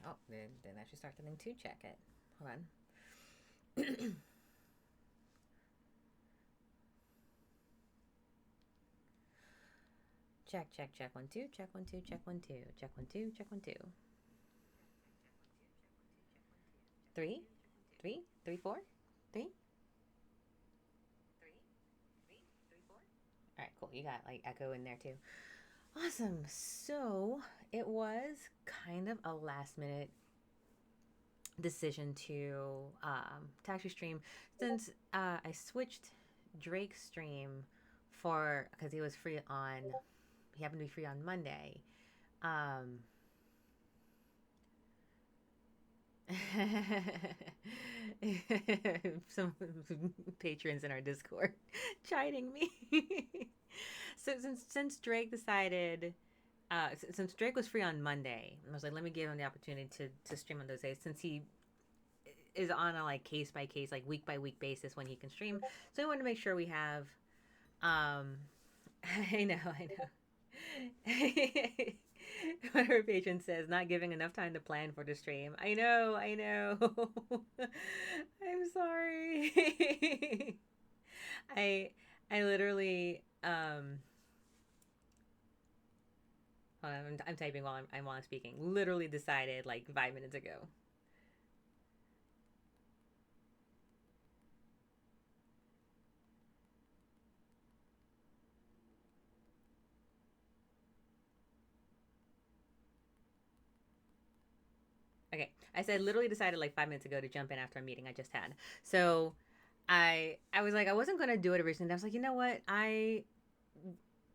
Oh, then I should start the thing to check it. Hold on. Check, check, check. 1 2, check 1 2, check 1 2, check 1 2, check 1 2. 3, 3, 3, 4, 3. All right, cool. You got like echo in there too. Awesome. So it was kind of a last minute decision to actually stream since I switched Drake's stream for because he was free on he happened to be free on Monday. Um, some patrons in our Discord chiding me. So since Drake decided, since Drake was free on Monday, I was like, let me give him the opportunity to stream on those days since he is on a like case by case, like week by week basis when he can stream. So I wanted to make sure we have. Um, I know, I know. One of our patrons says, not giving enough time to plan for the stream. I know, I know. I'm sorry. I I literally hold on, I'm typing while I'm speaking. Literally decided like 5 minutes ago. Okay, I said literally decided like 5 minutes ago to jump in after a meeting I just had. So I was like I wasn't gonna do it originally. I was like, you know what? I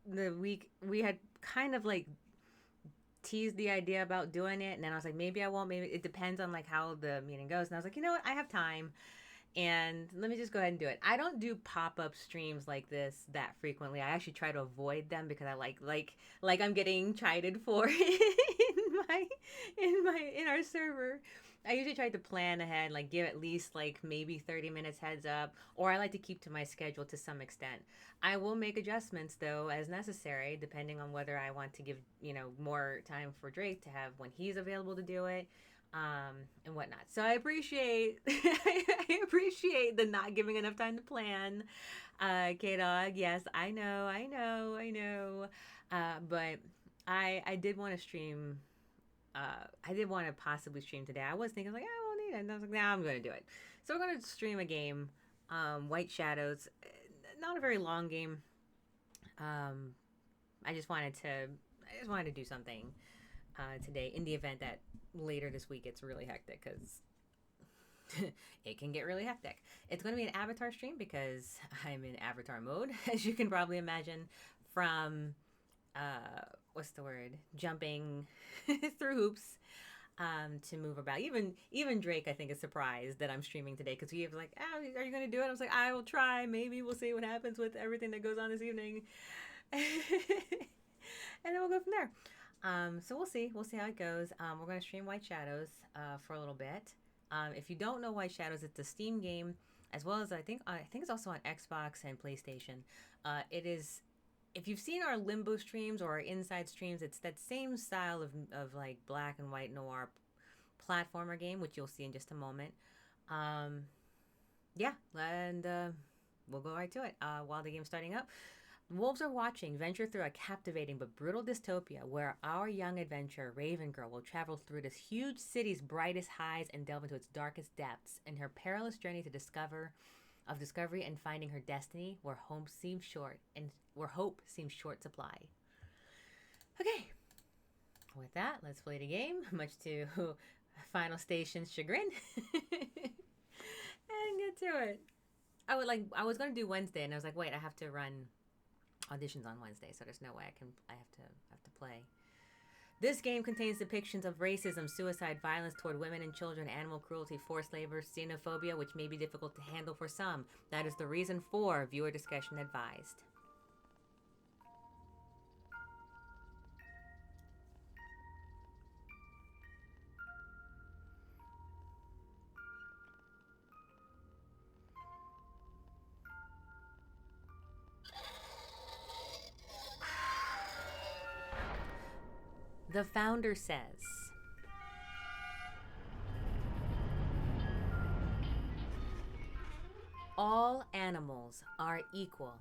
the week we had kind of like teased the idea about doing it, and then I was like, maybe I won't. Maybe it depends on like how the meeting goes. And I was like, you know what? I have time, and let me just go ahead and do it. I don't do pop-up streams like this that frequently. I actually try to avoid them because I like I'm getting chided for my in our server. I usually try to plan ahead, like give at least like maybe 30 minutes heads up, or I like to keep to my schedule to some extent. I will make adjustments though as necessary, depending on whether I want to give, more time for Drake to have when he's available to do it, and whatnot. So I appreciate I appreciate the not giving enough time to plan. K Dog, yes, I know. But I did want to stream. I did want to possibly stream today. I was thinking like I won't need it, and I was like, nah, I'm gonna do it. So we're gonna stream a game, White Shadows. Not a very long game. Um, I just wanted to do something today in the event that later this week it's really hectic because it can get really hectic. It's going to be an avatar stream because I'm in avatar mode, as you can probably imagine from what's the word? Jumping through hoops to move about. Even Drake, I think, is surprised that I'm streaming today because he was like, "Oh, are you going to do it?" I was like, "I will try. Maybe we'll see what happens with everything that goes on this evening." And then we'll go from there. So we'll see. We'll see how it goes. We're going to stream White Shadows for a little bit. If you don't know White Shadows, it's a Steam game, as well as I think it's also on Xbox and PlayStation. It is. If you've seen our Limbo streams or our Inside streams, it's that same style of like black and white noir platformer game, which you'll see in just a moment. Um, yeah, and we'll go right to it. While the game's starting up, wolves are watching venture through a captivating but brutal dystopia where our young adventurer, Raven Girl, will travel through this huge city's brightest highs and delve into its darkest depths in her perilous journey to discovery and finding her destiny where hope seems short supply. Okay, with that, let's play the game, much to Final Station's chagrin, and get to it. I was gonna do Wednesday, and I was like, wait, I have to run auditions on Wednesday, so there's no way I have to play. This game contains depictions of racism, suicide, violence toward women and children, animal cruelty, forced labor, xenophobia, which may be difficult to handle for some. That is the reason for viewer discretion advised. The founder says, animals are equal.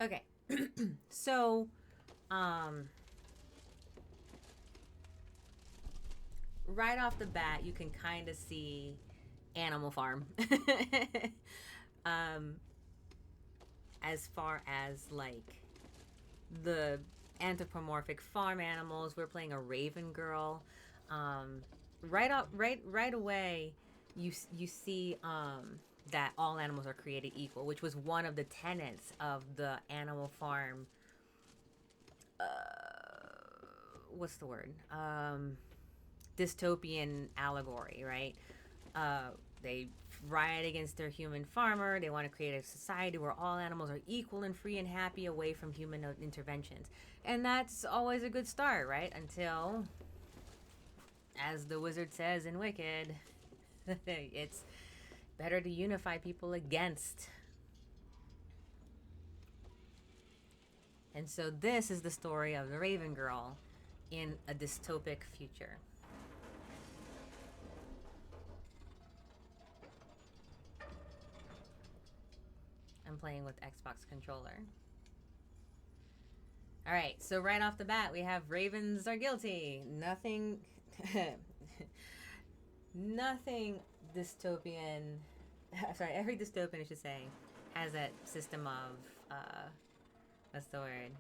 Okay. So, um, right off the bat, you can kind of see Animal Farm. um, as far as like the anthropomorphic farm animals, we're playing a Raven girl. Um, right away, you see that all animals are created equal, which was one of the tenets of the Animal Farm. What's the word? Dystopian allegory, right? They riot against their human farmer. They want to create a society where all animals are equal and free and happy away from human interventions. And that's always a good start, right? Until, as the wizard says in Wicked, it's better to unify people against. And so this is the story of the Raven Girl in a dystopic future. I'm playing with Xbox controller. All right, so right off the bat, we have ravens are guilty. Nothing, nothing dystopian. Sorry, every dystopian, I should say, has that system of what's the word?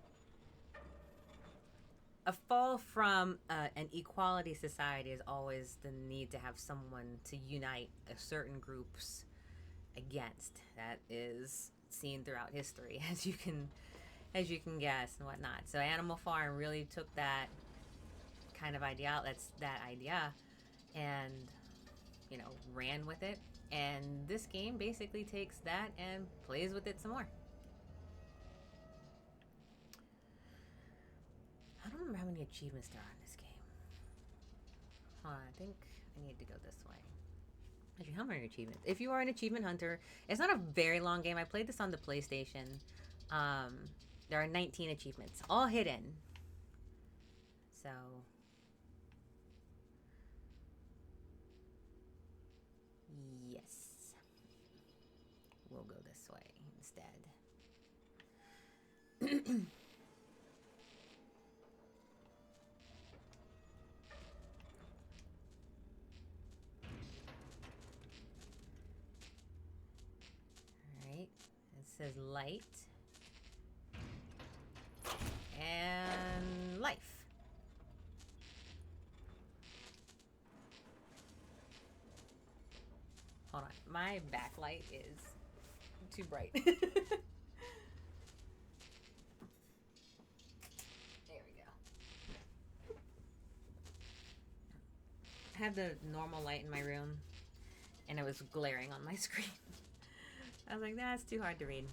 A fall from an equality society is always the need to have someone to unite a certain groups against. That is seen throughout history, as you can guess and whatnot. So Animal Farm really took that kind of idea. That's that idea, and ran with it. And this game basically takes that and plays with it some more. I don't remember how many achievements there are in this game. Hold on, I think I need to go this way. Actually, how many achievements? If you are an achievement hunter, it's not a very long game. I played this on the PlayStation. There are 19 achievements, all hidden. So, yes. We'll go this way instead. Alright. It says light. And life. Hold on. My backlight is too bright. There we go. I have the normal light in my room, and it was glaring on my screen. I was like, that's too hard to read.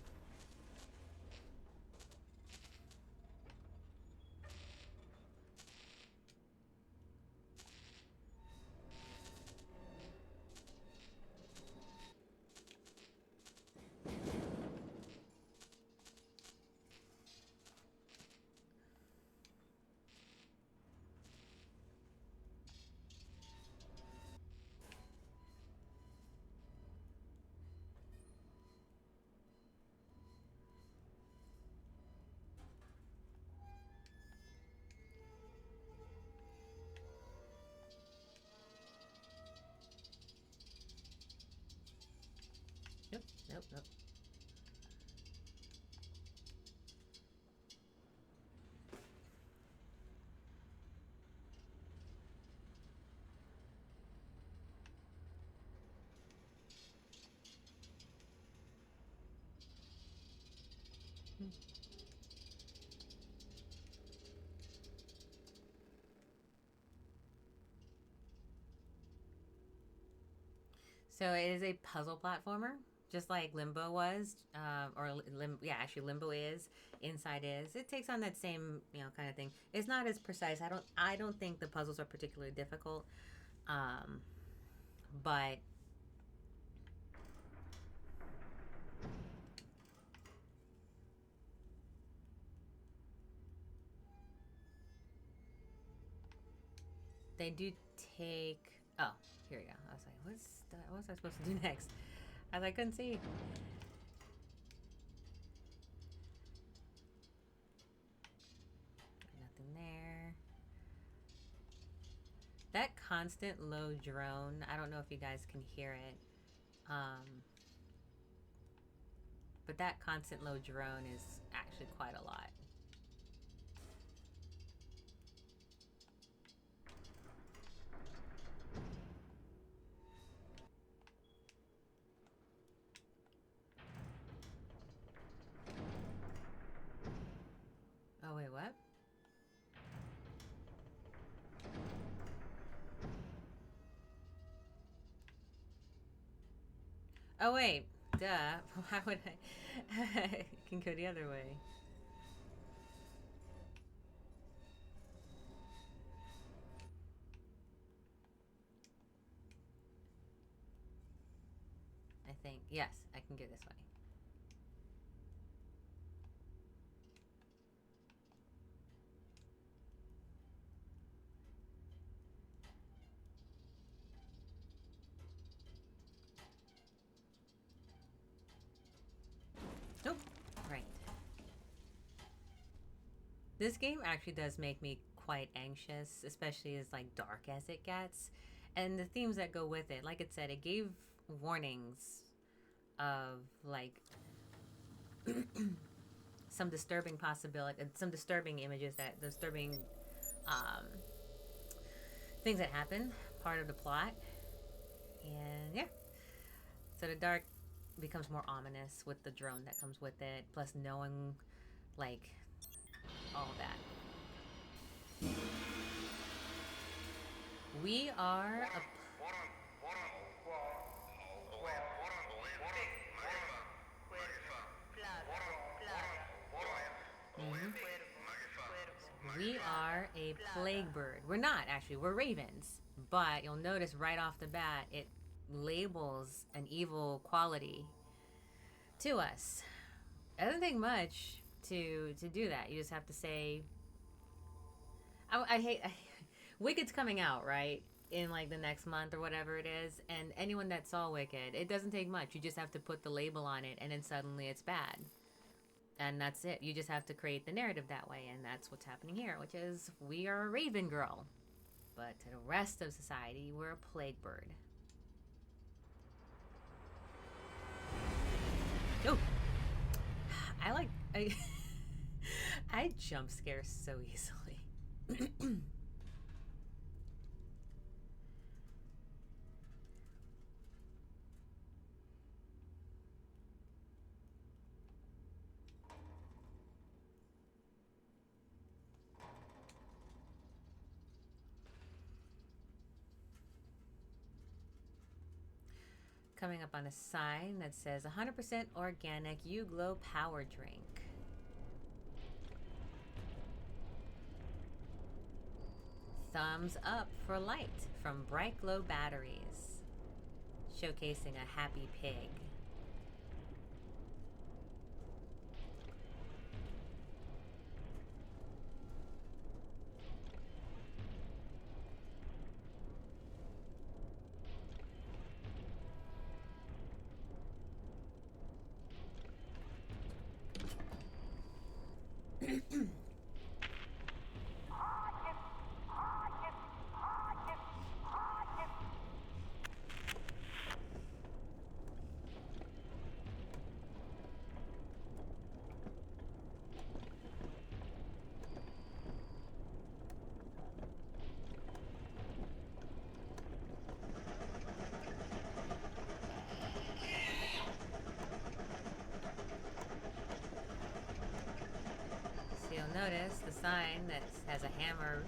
Nope. So it is a puzzle platformer, just like Limbo was, yeah, actually Limbo is. Inside is. It takes on that same kind of thing. It's not as precise. I don't think the puzzles are particularly difficult, um, but they do take. Oh, here we go. I was like, what was I supposed to do next? I couldn't see. Nothing there. That constant low drone, I don't know if you guys can hear it. But that constant low drone is actually quite a lot. Oh, wait, what? Oh, wait. Duh. Why would I? I can go the other way. I think. Yes, I can go this way. Nope. Right. This game actually does make me quite anxious, especially as like dark as it gets. And the themes that go with it. Like it said, it gave warnings of like some disturbing possibility, some disturbing images, that disturbing um, things that happen, part of the plot. And yeah, so the dark becomes more ominous with the drone that comes with it, plus knowing like all that. We are a Mhm. We are a plague bird. We're not actually. We're ravens. But you'll notice right off the bat, it labels an evil quality to us. It doesn't take much to do that. You just have to say, I hate. Wicked's coming out, right? In like the next month or whatever it is. And anyone that saw Wicked, it doesn't take much. You just have to put the label on it, and then suddenly it's bad. And that's it. You just have to create the narrative that way. And that's what's happening here, which is we are a raven girl. But to the rest of society, we're a plague bird. Oh, I like. I jump scare so easily. Coming up on a sign that says 100% organic You Glow Power Drink. Thumbs up for light from Bright Glow Batteries, showcasing a happy pig. sign that has a hammer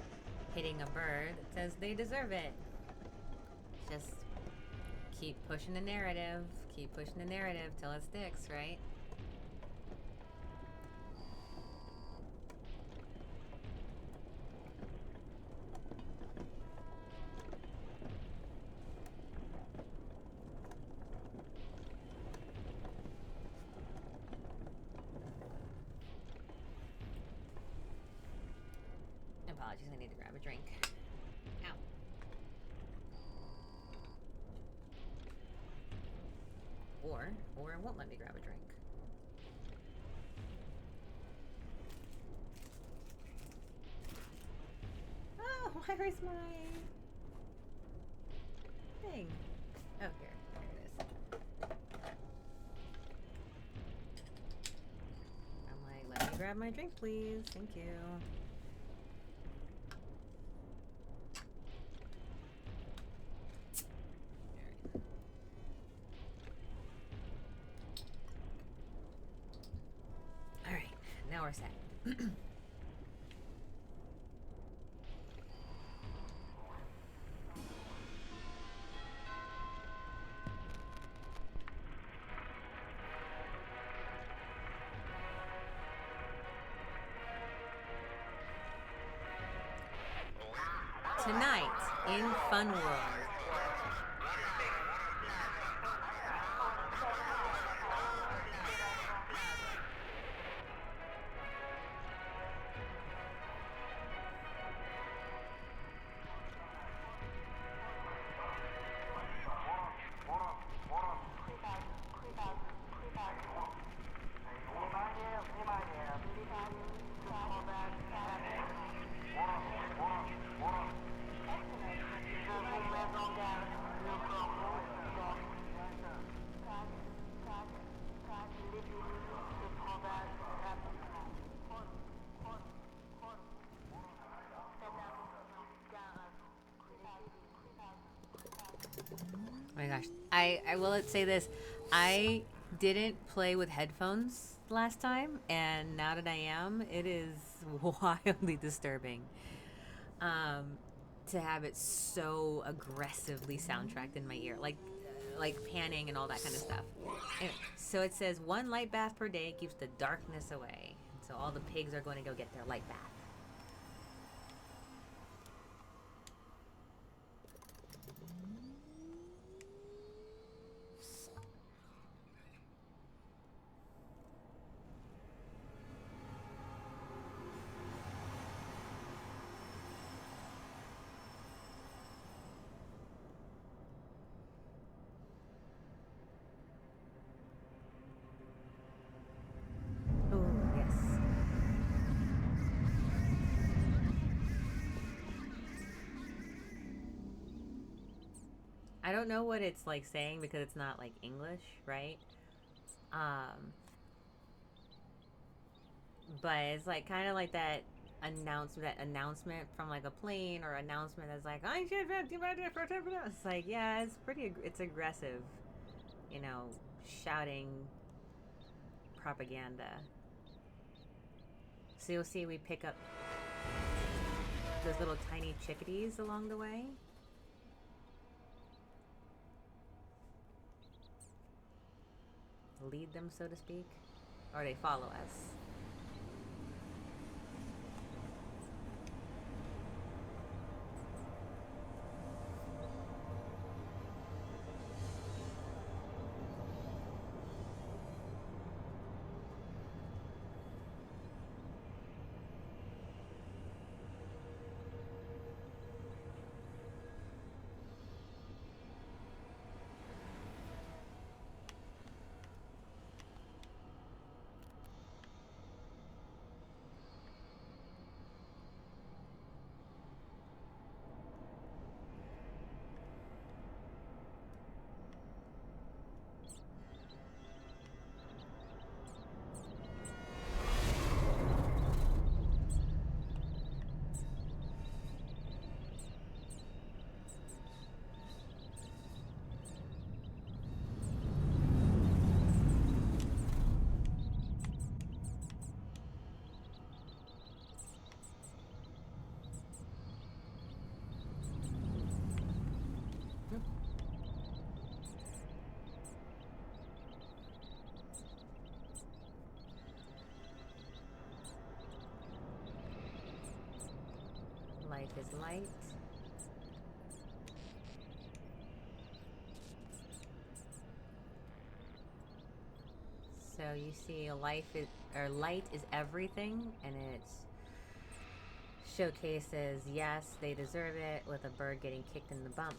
hitting a bird that says they deserve it. Just keep pushing the narrative. Keep pushing the narrative till it sticks, right? Apologies, I need to grab a drink. Ow. Or it won't let me grab a drink. Oh, where's my thing? Oh, here it is. I'm like, let me grab my drink, please. Thank you. All right, now we're set. Tonight in Fun World. Oh my gosh. I will say this. I didn't play with headphones last time, and now that I am, it is wildly disturbing. Um, to have it so aggressively soundtracked in my ear, like panning and all that kind of stuff. Anyway, so it says 1 light bath per day keeps the darkness away. So all the pigs are going to go get their light bath. Oh, yes. I don't know what it's like saying because it's not like English, right? Um, but it's like kind of like that announcement from like a plane or announcement that's like I should it's like yeah, it's aggressive, you know, shouting propaganda. So you'll see we pick up those little tiny chickadees along the way. Lead them, so to speak, or they follow us. is light. So you see, light is everything, and it showcases, yes, they deserve it, with a bird getting kicked in the bump.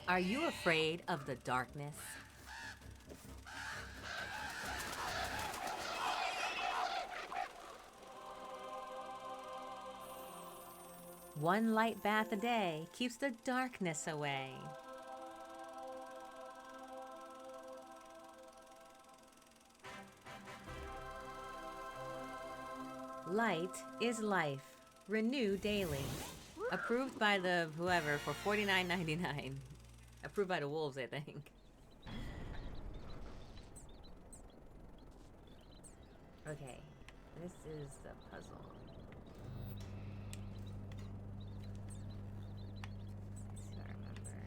Are you afraid of the darkness? One light bath a day keeps the darkness away. Light is life. Renew daily. Approved by the whoever for $49.99. Approved by the wolves, I think. Okay, this is the puzzle. Let's see if I remember.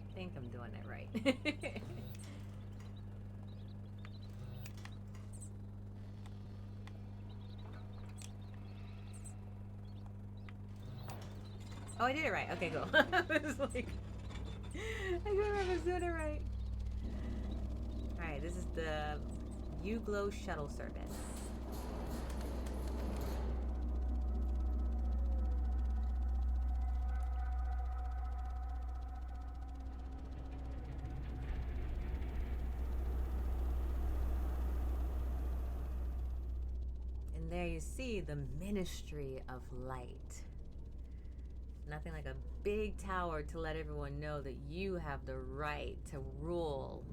I think I'm doing it right. Oh, I did it right. Okay, cool. I was like, I couldn't remember if I was doing it right. Alright, this is the U-Glow shuttle service. And there you see the Ministry of Light. Nothing like a big tower to let everyone know that you have the right to rule.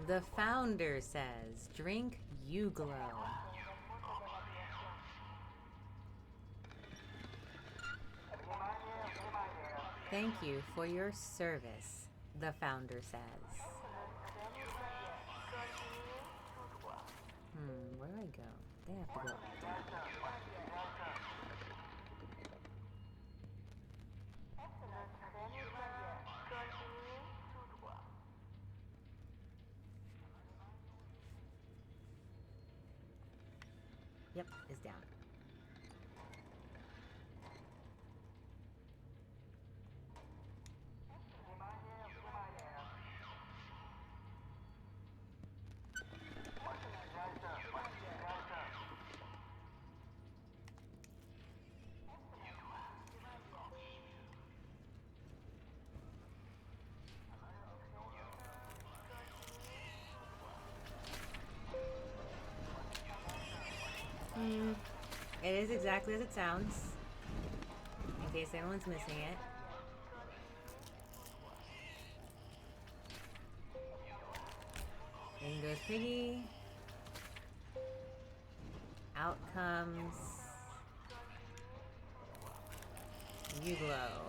The founder says, drink U-Glow. Thank you for your service, the founder says. Where do I go? They have to go. Yep, it's down. It is exactly as it sounds, in case anyone's missing it. In goes Piggy. Out comes U-Glow.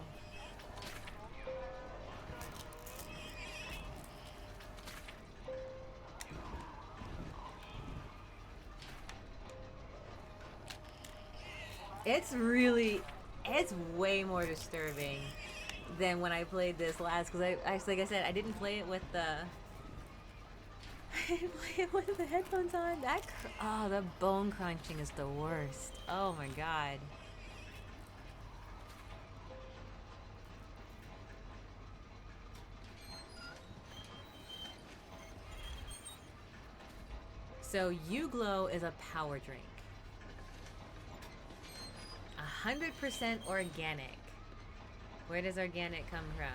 It's really, It's way more disturbing than when I played this last. Because like I said, I didn't play it with the. I didn't play it with the headphones on. Oh, the bone crunching is the worst. Oh my god. So You Glow is a power drink. 100% organic. Where does organic come from?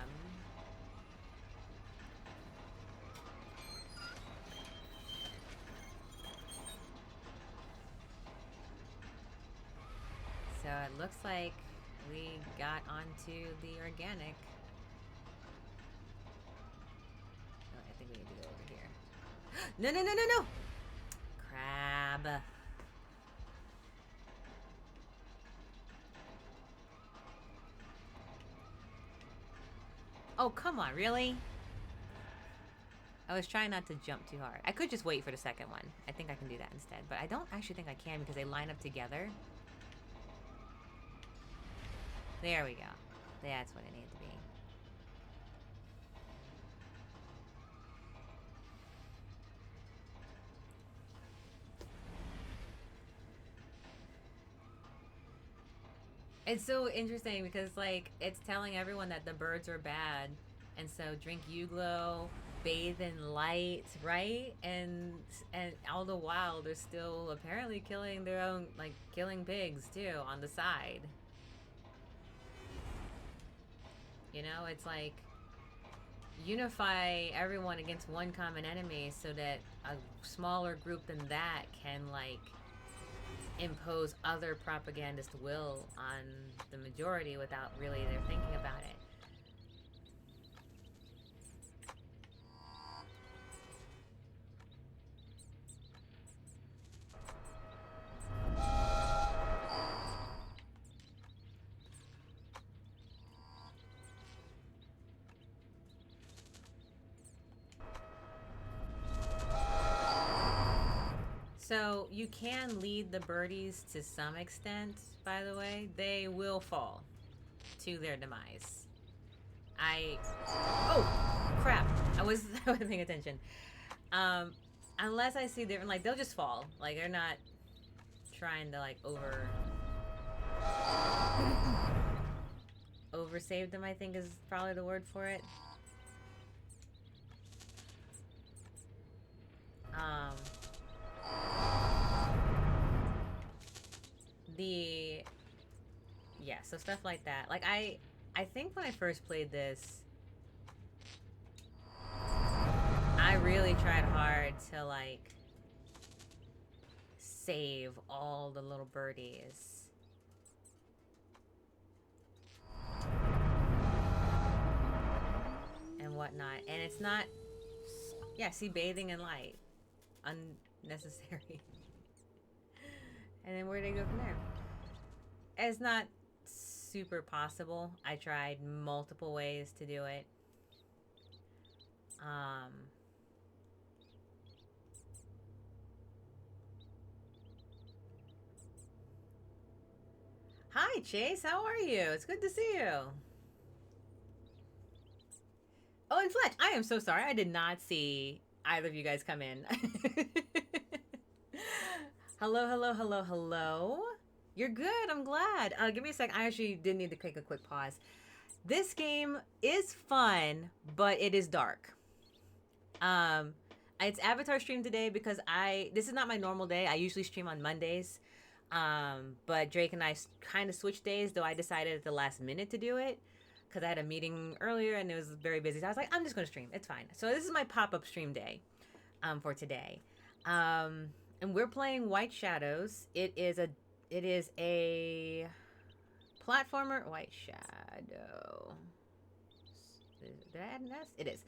So it looks like we got onto the organic. Oh, I think we need to go over here. No, no, no, no, no! Crab. Oh, come on, really? I was trying not to jump too hard. I could just wait for the second one. I think I can do that instead. But I don't actually think I can because they line up together. There we go. That's what it needed to be. It's so interesting because, like, it's telling everyone that the birds are bad. And so drink Uglow, bathe in light, right? And all the while, they're still apparently killing their own, like, killing pigs, too, on the side. You know, it's like unify everyone against one common enemy so that a smaller group than that can like impose other propagandist will on the majority without really they're thinking about it. So you can lead the birdies to some extent, by the way. They will fall to their demise. Oh, crap. I wasn't paying attention. Um, unless I see different, like, they'll just fall. Like, they're not trying to, like, oversave them, I think is probably the word for it. Um, the yeah, so stuff like that. Like I think when I first played this, I really tried hard to like save all the little birdies. And whatnot. And it's not yeah, see bathing in light. Unnecessary. And then where do they go from there? It's not super possible. I tried multiple ways to do it. Um, Hi, Chase. How are you? It's good to see you. Oh, and Fletch, I am so sorry. I did not see either of you guys come in. Hello, hello, hello, hello. You're good. I'm glad. Give me a sec. I actually did need to take a quick pause. This game is fun, but it is dark. Um, it's Avatar stream today because this is not my normal day. I usually stream on Mondays. But Drake and I kind of switched days, though I decided at the last minute to do it because I had a meeting earlier and it was very busy. So I was like, I'm just going to stream. It's fine. So this is my pop-up stream day for today. And we're playing White Shadows. It is a platformer. White Shadow. Did I add an S? It is.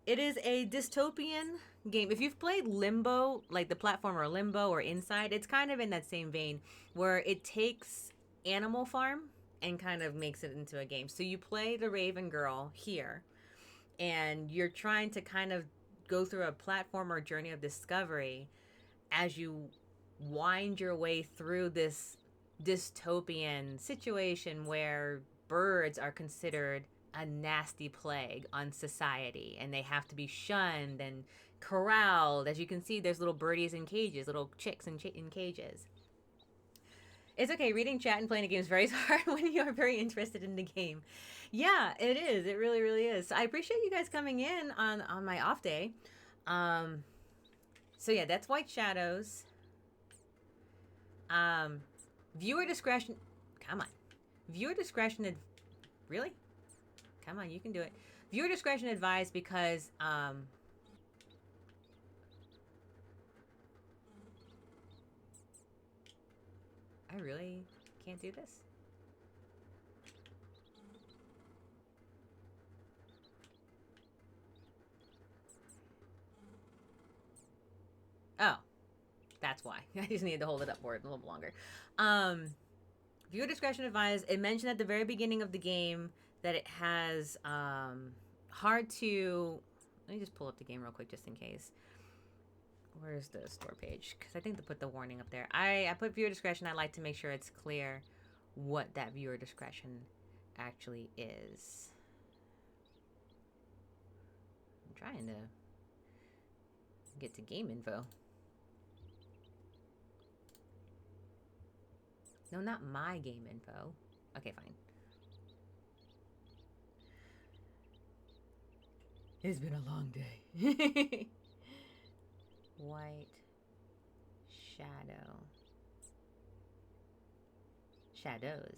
It is a dystopian game. If you've played Limbo, like the platformer Limbo or Inside, it's kind of in that same vein where it takes Animal Farm and kind of makes it into a game. So you play the Raven Girl here, and you're trying to kind of go through a platformer journey of discovery as you wind your way through this dystopian situation where birds are considered a nasty plague on society and they have to be shunned and corralled. As you can see, there's little birdies in cages, little chicks in cages. It's okay. Reading chat and playing a game is very hard when you are very interested in the game. Yeah, it is. It really, really is. So I appreciate you guys coming in on my off day. Um, so yeah, that's White Shadows. Viewer discretion. Come on. Viewer discretion. Really? Come on, you can do it. Viewer discretion advised because I really can't do this. Oh, that's why. I just needed to hold it up for it a little longer. Viewer discretion advised. It mentioned at the very beginning of the game that it has hard to. Let me just pull up the game real quick just in case. Where's the store page? Because I think they put the warning up there. I put viewer discretion. I like to make sure it's clear what that viewer discretion actually is. I'm trying to get to game info. No, not my game info. Okay, fine. It's been a long day. White shadow. Shadows.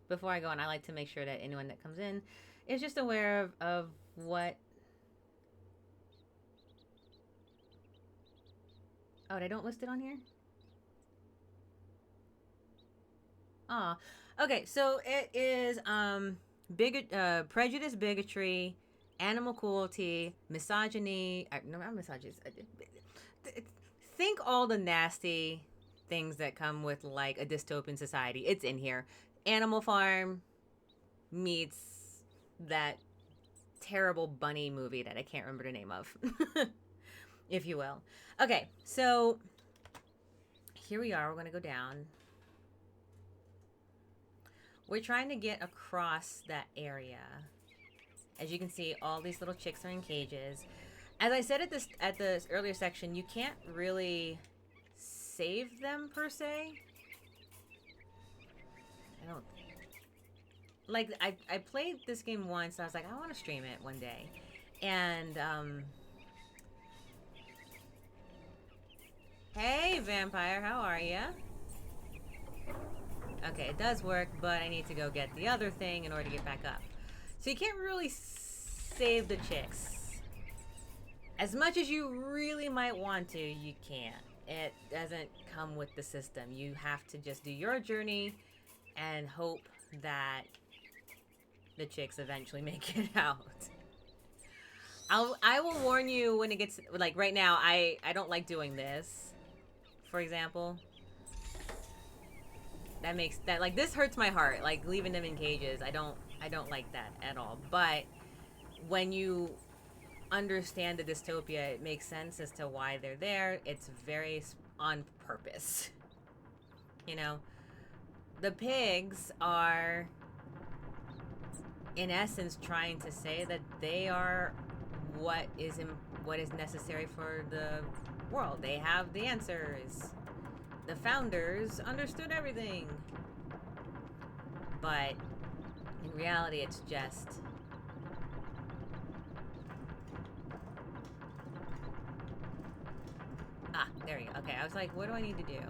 Before I go on, I like to make sure that anyone that comes in is just aware of what... Oh, they don't list it on here? Ah, okay, so it is prejudice, bigotry, animal cruelty, misogyny. No, not misogyny. Think all the nasty things that come with like a dystopian society. It's in here. Animal Farm meets that terrible bunny movie that I can't remember the name of, if you will. Okay, so here we are. We're going to go down. We're trying to get across that area. As you can see, all these little chicks are in cages. As I said at this earlier section, you can't really save them per se. I don't like. I played this game once. I was like, I want to stream it one day, and hey, vampire, how are ya? Okay, it does work, but I need to go get the other thing in order to get back up. So you can't really save the chicks. As much as you really might want to, you can't. It doesn't come with the system. You have to just do your journey and hope that the chicks eventually make it out. I will warn you when it gets, like right now, I don't like doing this, for example. That makes that, like, this hurts my heart, like leaving them in cages. I don't like that at all. But when you understand the dystopia, it makes sense as to why they're there. It's very on purpose. You know, the pigs are in essence trying to say that they are what is necessary for the world. They have the answers. The founders understood everything. But in reality, it's just there we go. Okay, I was like, what do I need to do?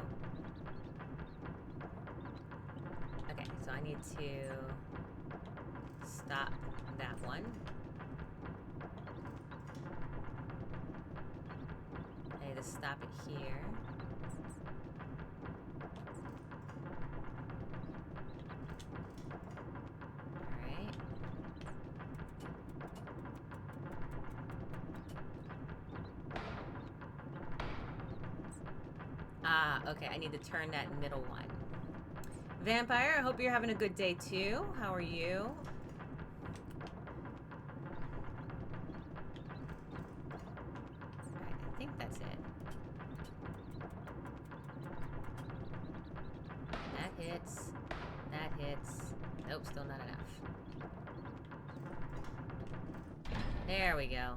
Okay, so I need to stop that one. I need to stop it here. Alright. Okay, I need to turn that middle one. Vampire, I hope you're having a good day too. How are you? Alright, I think that's it. Nope, still not enough. There we go.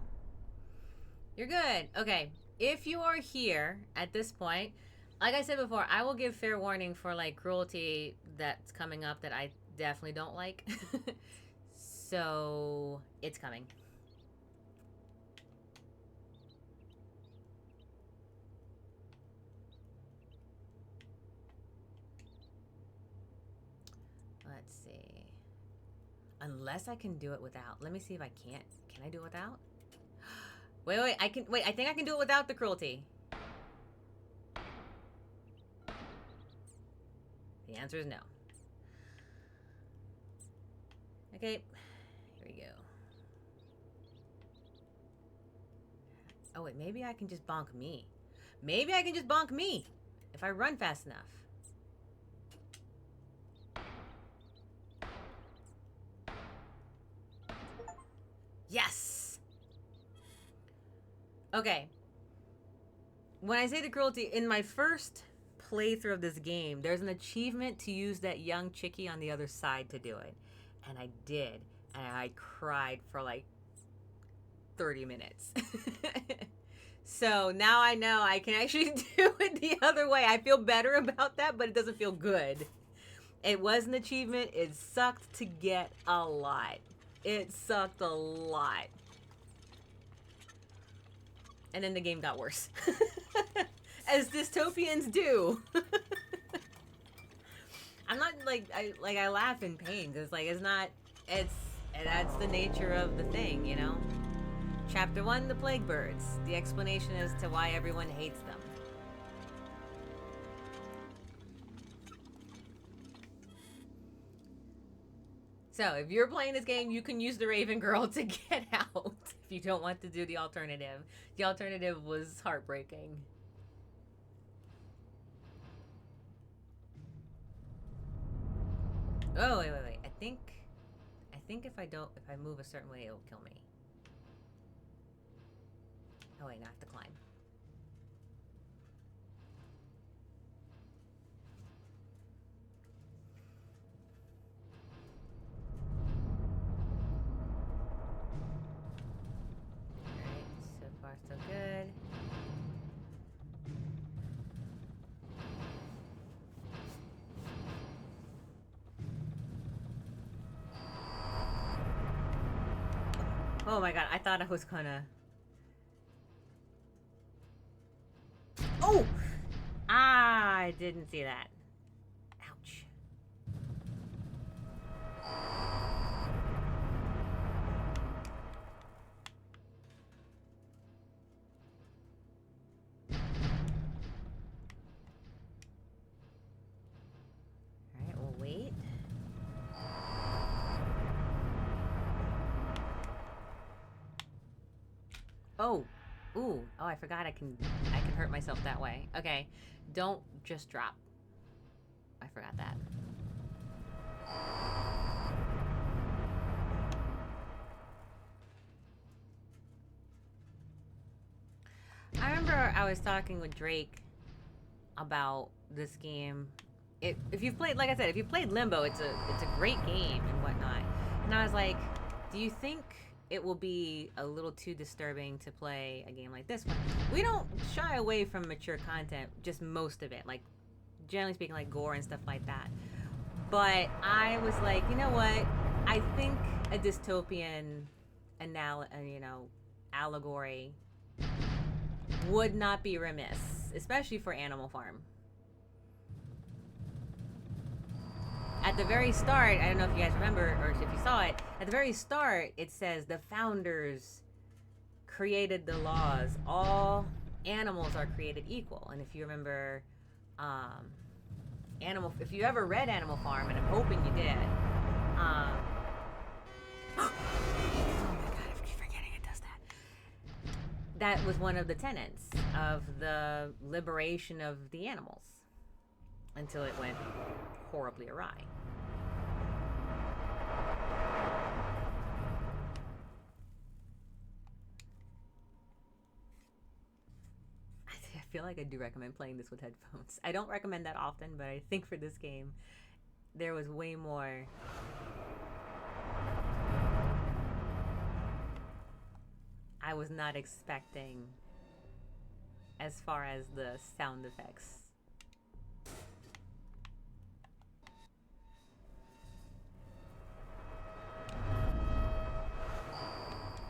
You're good. Okay. If you are here at this point, like I said before, I will give fair warning for like cruelty that's coming up that I definitely don't like. So it's coming. Let's see. Unless I can do it without. Let me see if I can't. Can I do it without? Wait, I can. Wait, I think I can do it without the cruelty. The answer is no. Okay, here we go. Oh wait, maybe I can just bonk me. Maybe I can just bonk me if I run fast enough. Yes! Okay. When I say the cruelty, in my first playthrough of this game, there's an achievement to use that young chickie on the other side to do it. And I did. And I cried for like 30 minutes. So now I know I can actually do it the other way. I feel better about that, but it doesn't feel good. It was an achievement. It sucked to get a lot. It sucked a lot. And then the game got worse. As dystopians do. I'm not like I laugh in pain because like that's the nature of the thing, you know? Chapter 1, the plague birds. The explanation as to why everyone hates them. So, if you're playing this game, you can use the Raven Girl to get out if you don't want to do the alternative. The alternative was heartbreaking. Oh, wait. I think if I move a certain way, it'll kill me. Oh wait, now I have to climb. Alright, so far so good. Oh my god, I thought I was gonna... Oh! I didn't see that. Ouch. Alright, we'll wait. Oh! Ooh. Oh, I forgot I can hurt myself that way. Okay. Don't just drop. I forgot that. I remember I was talking with Drake about this game. If you've played, like I said, if you played Limbo, it's a great game and whatnot. And I was like, do you think it will be a little too disturbing to play a game like this one? We don't shy away from mature content, just most of it, like generally speaking, like gore and stuff like that. But I was like, you know what? I think a dystopian allegory would not be remiss, especially for Animal Farm. At the very start, I don't know if you guys remember or if you saw it, at the very start, it says the founders created the laws. All animals are created equal. And if you remember, if you ever read Animal Farm, and I'm hoping you did, oh my god, I keep forgetting it does that. That was one of the tenets of the liberation of the animals until it went horribly awry. I feel like I do recommend playing this with headphones. I don't recommend that often, but I think for this game, there was way more I was not expecting as far as the sound effects.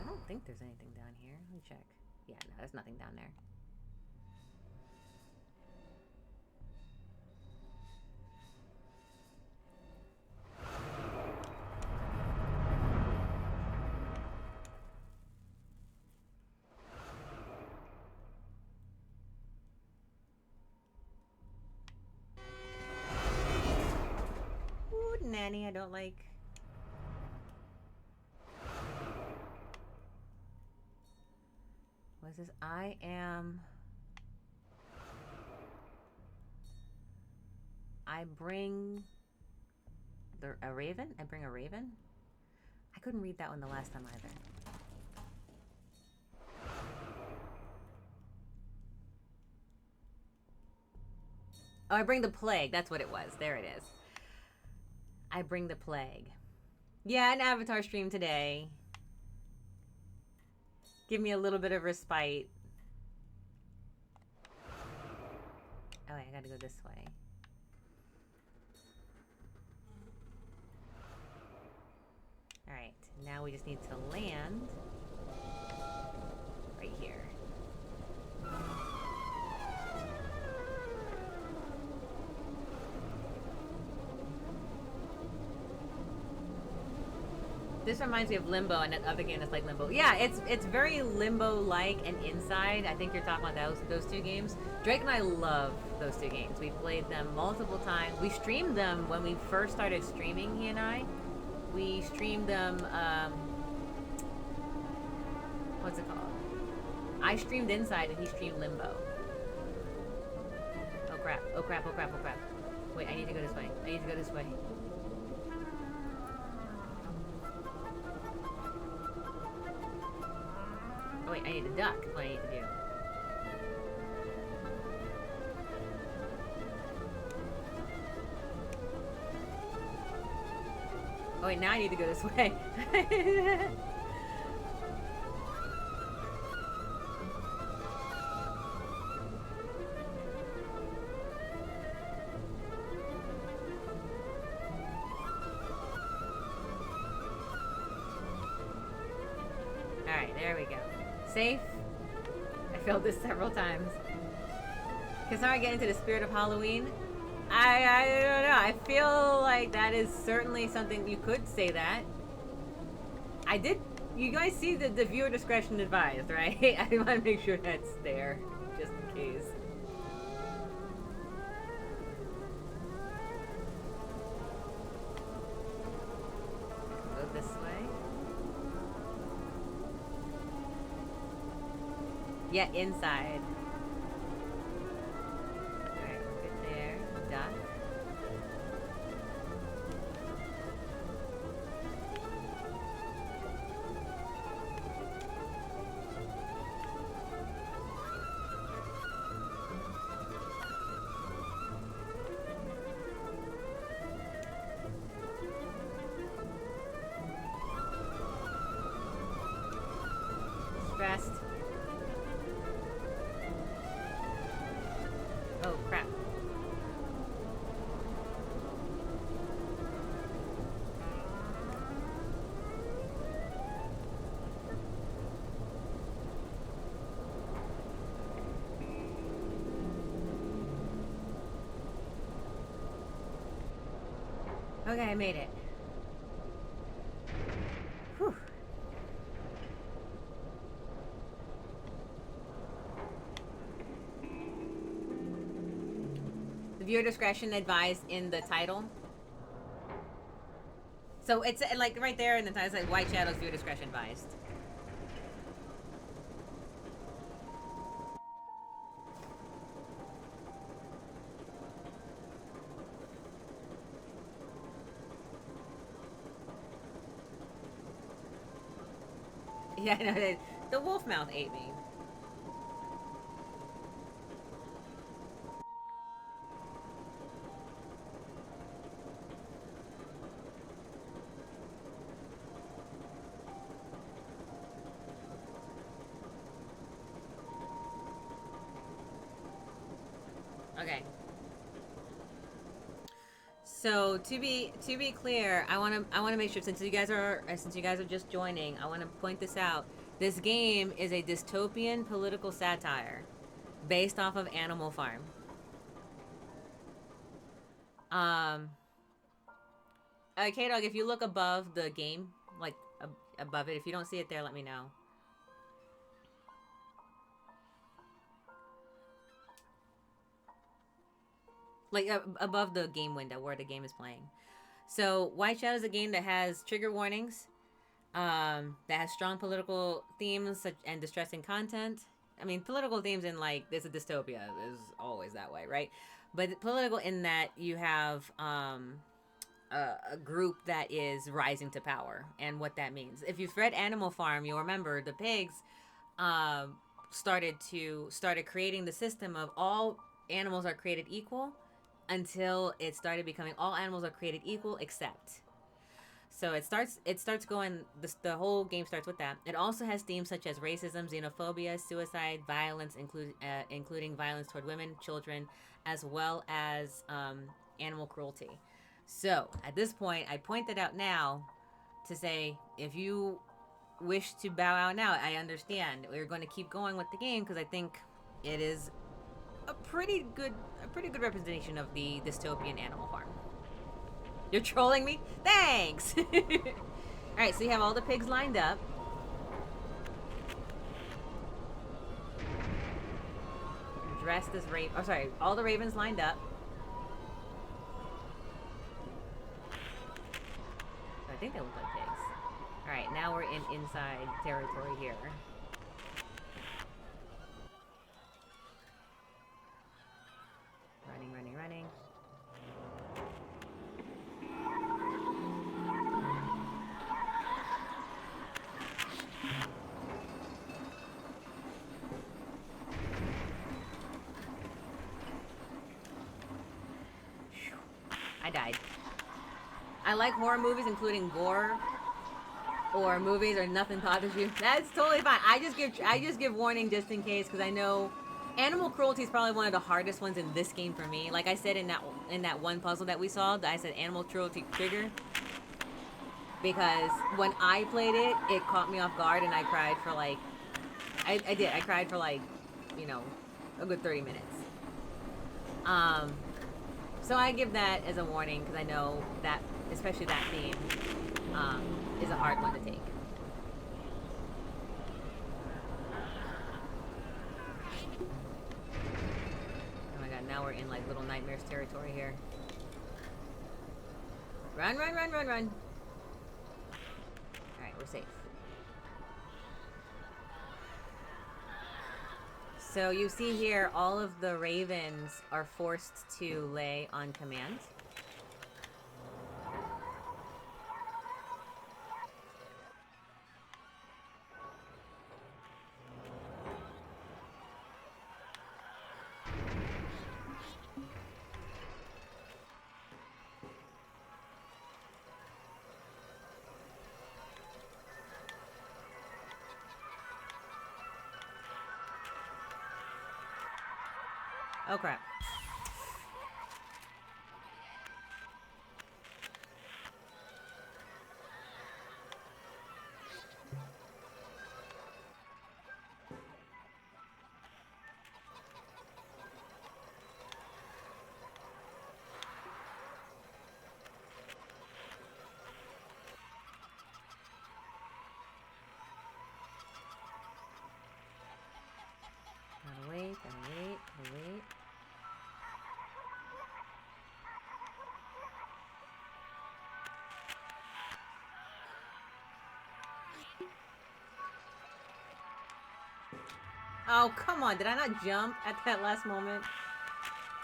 I don't think there's anything down here. Let me check. Yeah, no, there's nothing down there. Ooh, nanny, I don't like. What's this? I bring a raven? I bring a raven? I couldn't read that one the last time either. Oh, I bring the plague. That's what it was. There it is. I bring the plague. Yeah, an Avatar stream today. Give me a little bit of respite. Oh, wait, I gotta go this way. Alright, now we just need to land right here. This reminds me of Limbo, and that other game that's like Limbo. Yeah, it's very Limbo-like and Inside. I think you're talking about those two games. Drake and I love those two games. We played them multiple times. We streamed them when we first started streaming, he and I. We streamed them, what's it called? I streamed Inside and he streamed Limbo. Oh crap, oh crap, oh crap, oh crap. Wait, I need to go this way. I need to go this way. Oh wait, I need to duck, is what I need to do. Oh wait, now I need to go this way. Alright, there we go. Safe. I failed this several times. Can someone get into the spirit of Halloween? I don't know. I feel like that is certainly something you could say that. I did. You guys see the viewer discretion advised, right? I want to make sure that's there, just in case. Go this way. Yeah, inside. Alright, good there. Duck. Stressed. Oh, crap. Okay, I made it. Whew. Viewer discretion advised in the title. So it's like right there in the title, it's like White Shadows, viewer discretion advised. Yeah, no, the wolf mouth ate me. Okay. So to be clear, I want to make sure, since you guys are just joining, I want to point this out. This game is a dystopian political satire based off of Animal Farm. Um, K-Dog, if you look above the game, like above it, if you don't see it there, let me know. Like above the game window where the game is playing. So White Shadow is a game that has trigger warnings, that has strong political themes and distressing content. I mean, political themes in like this is a dystopia is always that way, right? But political in that you have a group that is rising to power and what that means. If you've read Animal Farm, you'll remember the pigs um, started creating the system of all animals are created equal until it started becoming all animals are created equal except. So it starts going the whole game starts with that. It also has themes such as racism, xenophobia, suicide, violence, including violence toward women, children, as well as animal cruelty. So at this point, I point that out now to say if you wish to bow out now, I understand. We're going to keep going with the game because I think it is a pretty good representation of the dystopian Animal Farm. You're trolling me? Thanks! Alright, so you have all the pigs lined up. Dressed as raven. Oh, sorry. All the ravens lined up. I think they look like pigs. Alright, now we're in inside territory here. Running. I died. I like horror movies, including gore or movies or nothing bothers you. That's totally fine. I just give warning just in case because I know animal cruelty is probably one of the hardest ones in this game for me. Like I said in that one puzzle that we solved, I said animal cruelty trigger because when I played it, it caught me off guard and I cried for like I did. I cried for like, you know, a good 30 minutes. So I give that as a warning because I know that, especially that theme, is a hard one to take. Oh my god, now we're in like Little Nightmares territory here. Run! Alright, we're safe. So you see here, all of the ravens are forced to lay on command. Oh crap. Gotta wait. Oh, come on. Did I not jump at that last moment?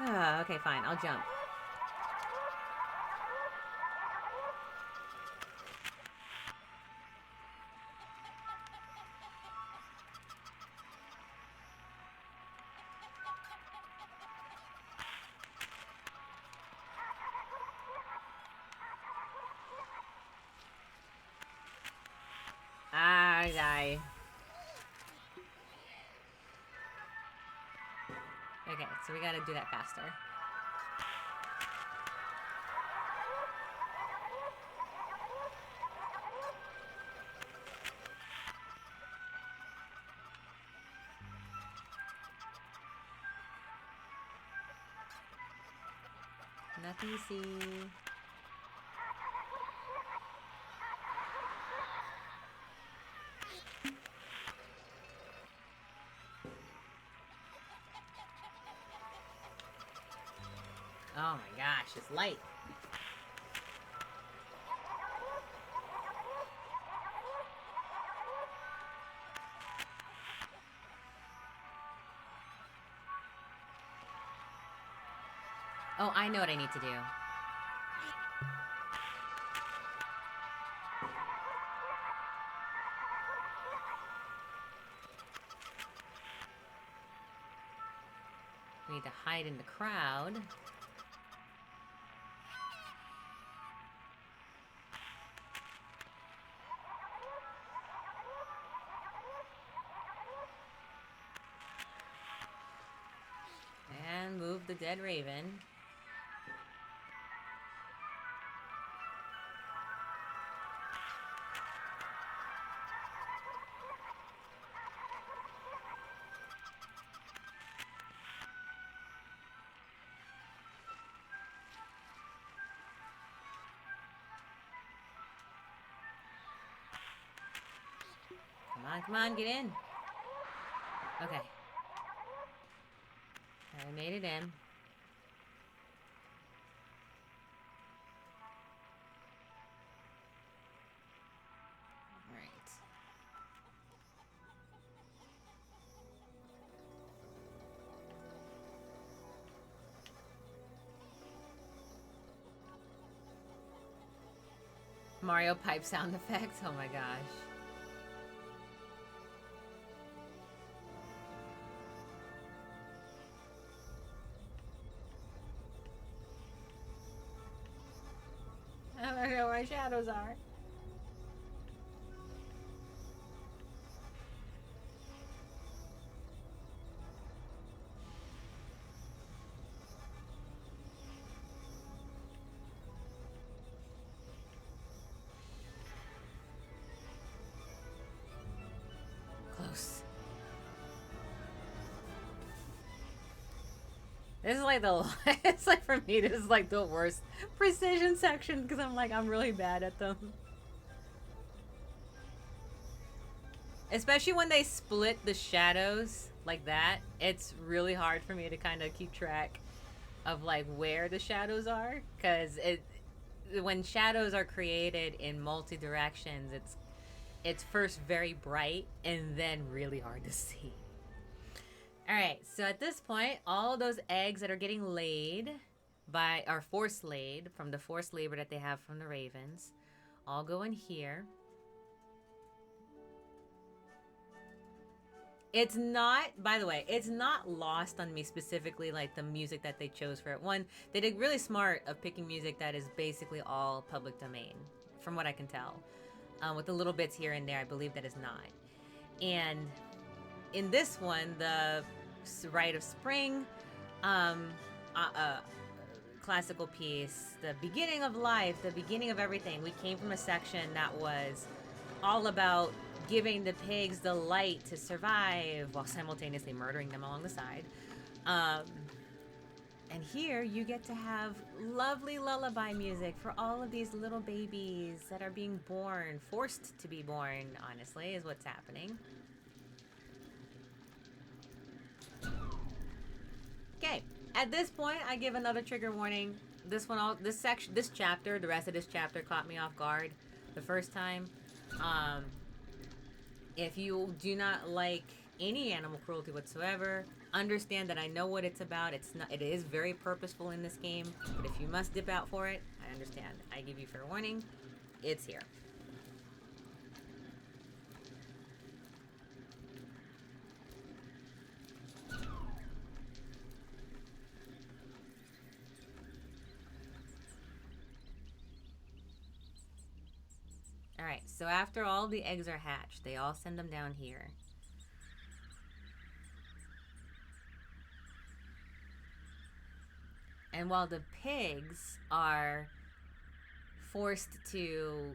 Okay, fine. I'll jump. I die. Okay, so we gotta do that faster. Nothing to see. Oh my gosh, it's light. Oh, I know what I need to do. We need to hide in the crowd. And move the dead raven. Come on, get in. Okay. I made it in. Alright. Mario pipe sound effects. Oh my gosh. I don't know where my shadows are. Close. This is like the it's like for me this is like the worst precision section because I'm really bad at them. Especially when they split the shadows like that, it's really hard for me to kind of keep track of like where the shadows are because when shadows are created in multi directions, it's first very bright and then really hard to see. All right, so at this point, all those eggs that are getting laid are force laid from the forced labor that they have from the ravens, all go in here. It's not, by the way, it's not lost on me specifically like the music that they chose for it. One, they did really smart of picking music that is basically all public domain, from what I can tell. With the little bits here and there, I believe that is not. And in this one, the Rite of Spring, classical piece, the beginning of life, the beginning of everything. We came from a section that was all about giving the pigs the light to survive while simultaneously murdering them along the side. And here you get to have lovely lullaby music for all of these little babies that are being born, forced to be born, honestly, is what's happening. Okay, at this point, I give another trigger warning. This chapter, the rest of this chapter caught me off guard the first time. If you do not like any animal cruelty whatsoever, understand that I know what it's about. It is very purposeful in this game, but if you must dip out for it, I understand. I give you fair warning. It's here. Alright, so after all the eggs are hatched, they all send them down here. And while the pigs are forced to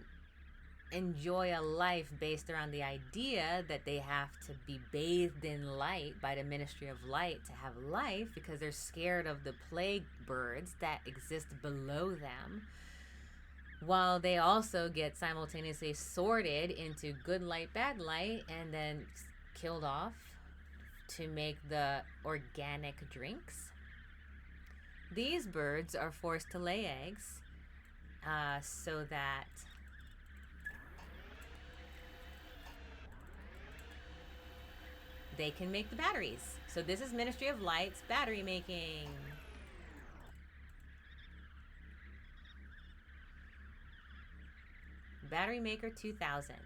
enjoy a life based around the idea that they have to be bathed in light by the Ministry of Light to have life because they're scared of the plague birds that exist below them, while they also get simultaneously sorted into good light, bad light, and then killed off to make the organic drinks. These birds are forced to lay eggs so that they can make the batteries. So this is Ministry of Light's battery making. Battery Maker 2000.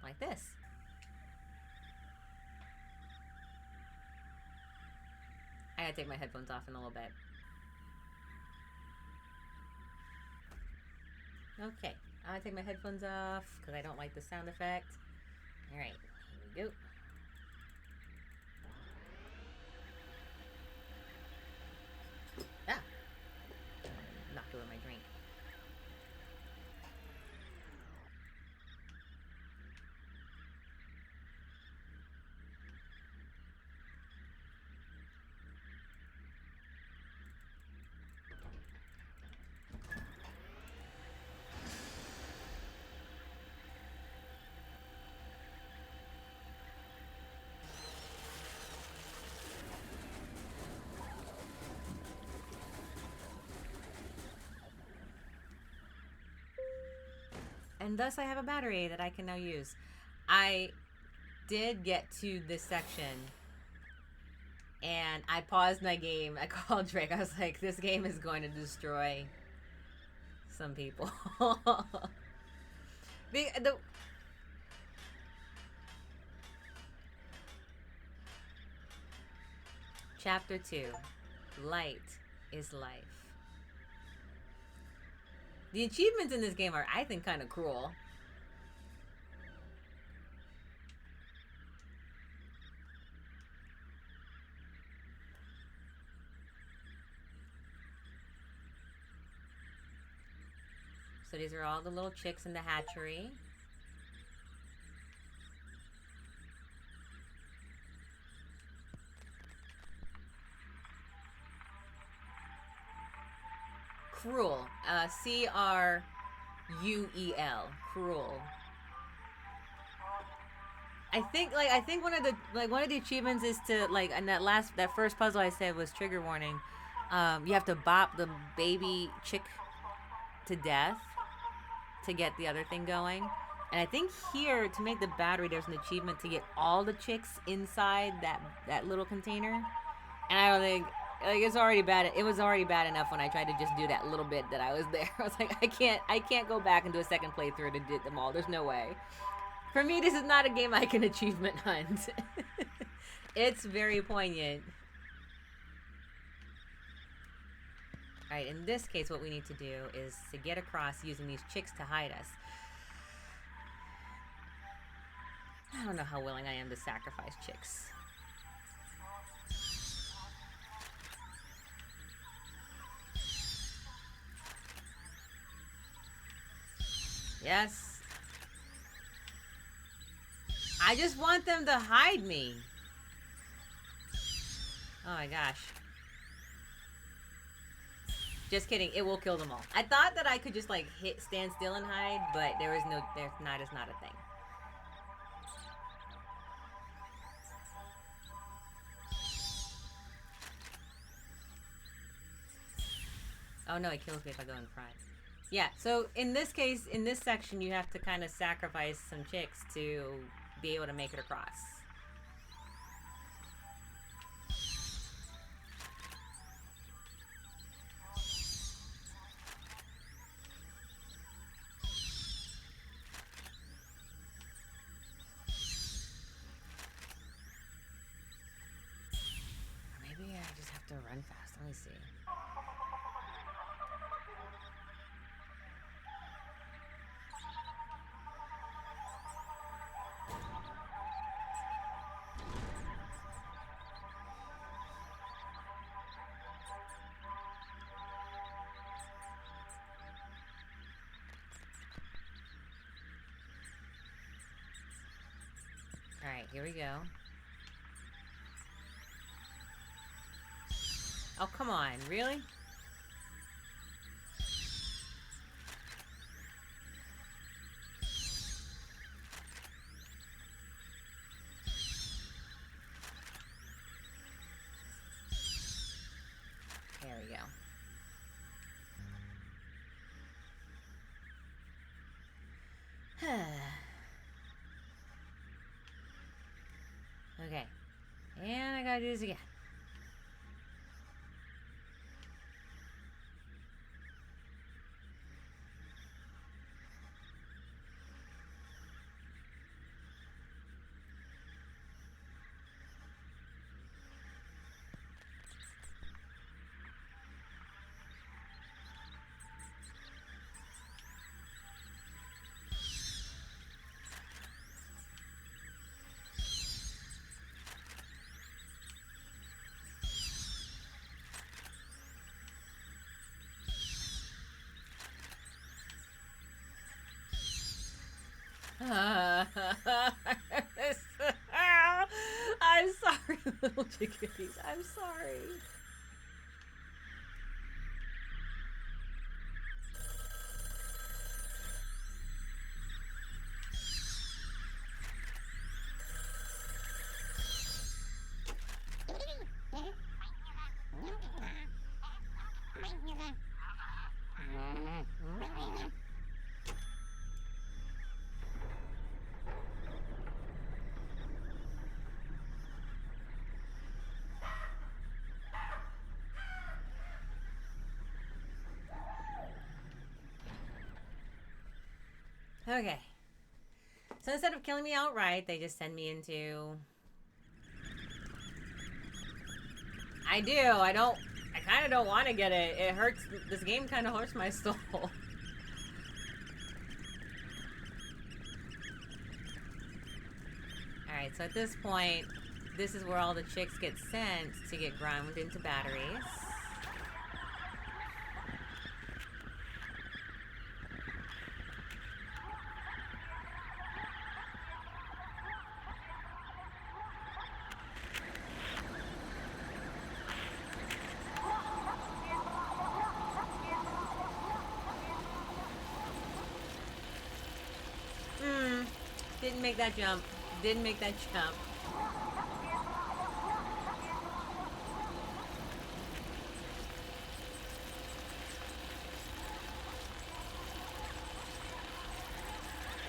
Like this. I gotta take my headphones off in a little bit. Okay, I'm gonna take my headphones off because I don't like the sound effect. Alright, here we go. Ah! Knocked over my drink. And thus I have a battery that I can now use. I did get to this section and I paused my game. I called Drake. I was like, this game is going to destroy some people. the Chapter 2, Light is Life. The achievements in this game are, I think, kind of cruel. So these are all the little chicks in the hatchery. Cruel. C-R-U-E-L. Cruel. I think one of the achievements is to, like, and that first puzzle I said was trigger warning. You have to bop the baby chick to death to get the other thing going. And I think here, to make the battery, there's an achievement to get all the chicks inside that little container. And I don't think, like, it's already bad. It was already bad enough when I tried to just do that little bit that I was there. I was like, I can't go back and do a second playthrough to do them all. There's no way. For me, this is not a game I can achievement hunt. It's very poignant. Alright, in this case, what we need to do is to get across using these chicks to hide us. I don't know how willing I am to sacrifice chicks. Yes. I just want them to hide me. Oh my gosh. Just kidding, it will kill them all. I thought that I could just, like, stand still and hide, but it's not a thing. Oh no, it kills me if I go in front. Yeah, so in this case, in this section, you have to kind of sacrifice some chicks to be able to make it across. Maybe I just have to run fast. Let me see. here we go. Oh, come on. Really? There we go. Okay. And I gotta do this again. I'm sorry, little chickadees. I'm sorry. Okay. So instead of killing me outright, they just send me into... I do. I kind of don't want to get it. It hurts. This game kind of hurts my soul. Alright, so at this point, this is where all the chicks get sent to get ground into batteries. Didn't make that jump. Didn't make that jump.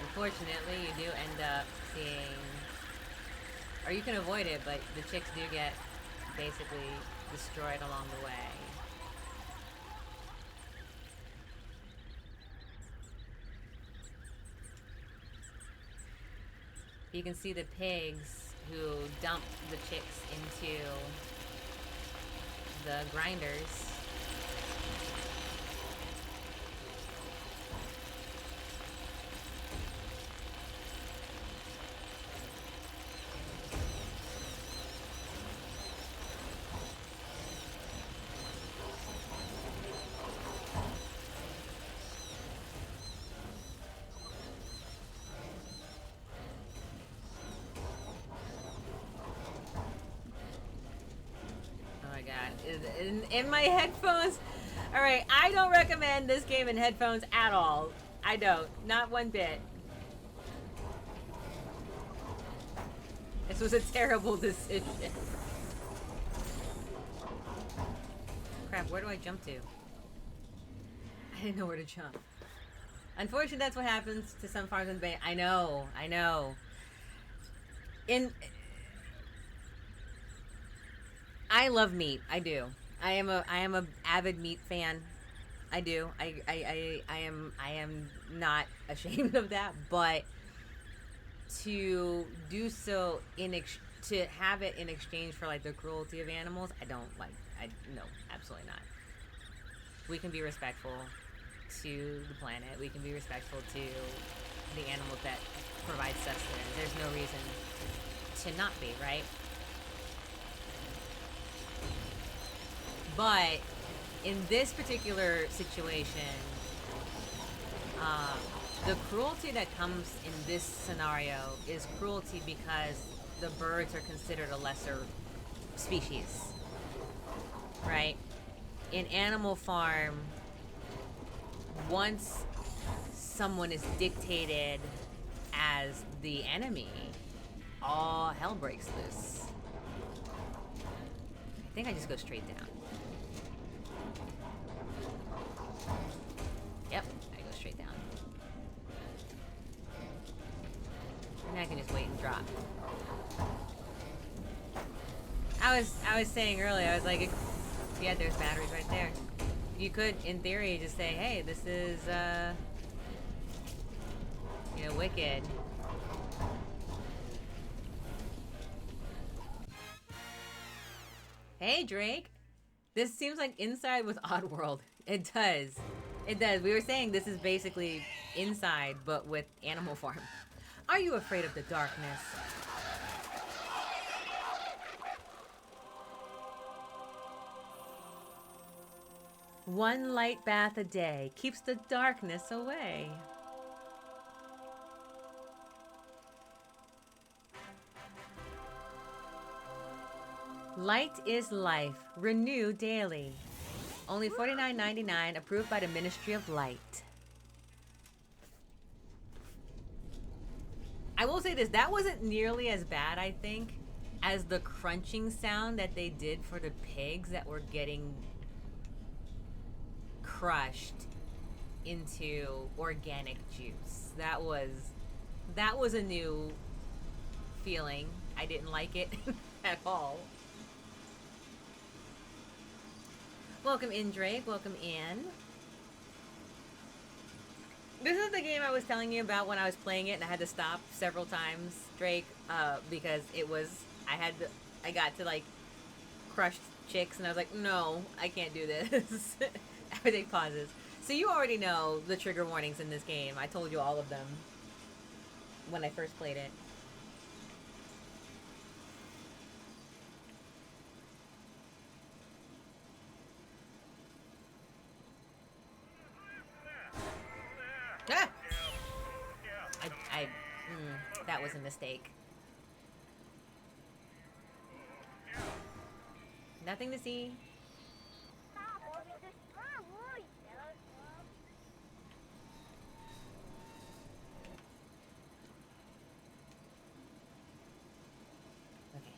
Unfortunately, you do end up seeing... Or you can avoid it, but the chicks do get basically destroyed along the way. You can see the pigs who dump the chicks into the grinders. In my headphones. Alright, I don't recommend this game in headphones at all. I don't. Not one bit. This was a terrible decision. Crap, where do I jump to? I didn't know where to jump. Unfortunately, that's what happens to some farms in Bay. I know. I love meat. I do. I am a avid meat fan. I do. I am not ashamed of that, but to do so to have it in exchange for like the cruelty of animals, I don't like. No, absolutely not. We can be respectful to the planet. We can be respectful to the animals that provide sustenance. There's no reason to not be, right? But in this particular situation, the cruelty that comes in this scenario is cruelty because the birds are considered a lesser species, right? In Animal Farm, once someone is dictated as the enemy, all hell breaks loose. I think I just go straight down. Yep, I go straight down. And I can just wait and drop. I was saying earlier, I was like, yeah, there's batteries right there. You could, in theory, just say, hey, this is, you know, wicked. Hey, Drake. This seems like Inside with Oddworld. It does. It does. We were saying this is basically Inside, but with Animal Farm. Are you afraid of the darkness? One light bath a day keeps the darkness away. Light is life. Renew daily. Only $49.99, approved by the Ministry of Light. I will say this, that wasn't nearly as bad, I think, as the crunching sound that they did for the pigs that were getting crushed into organic juice. That was a new feeling. I didn't like it at all. Welcome in, Drake. Welcome in. This is the game I was telling you about when I was playing it and I had to stop several times, Drake, because I got to like crush chicks and I was like, no, I can't do this. Everything pauses. So you already know the trigger warnings in this game. I told you all of them when I first played it. Ah! That was a mistake. Nothing to see. Okay.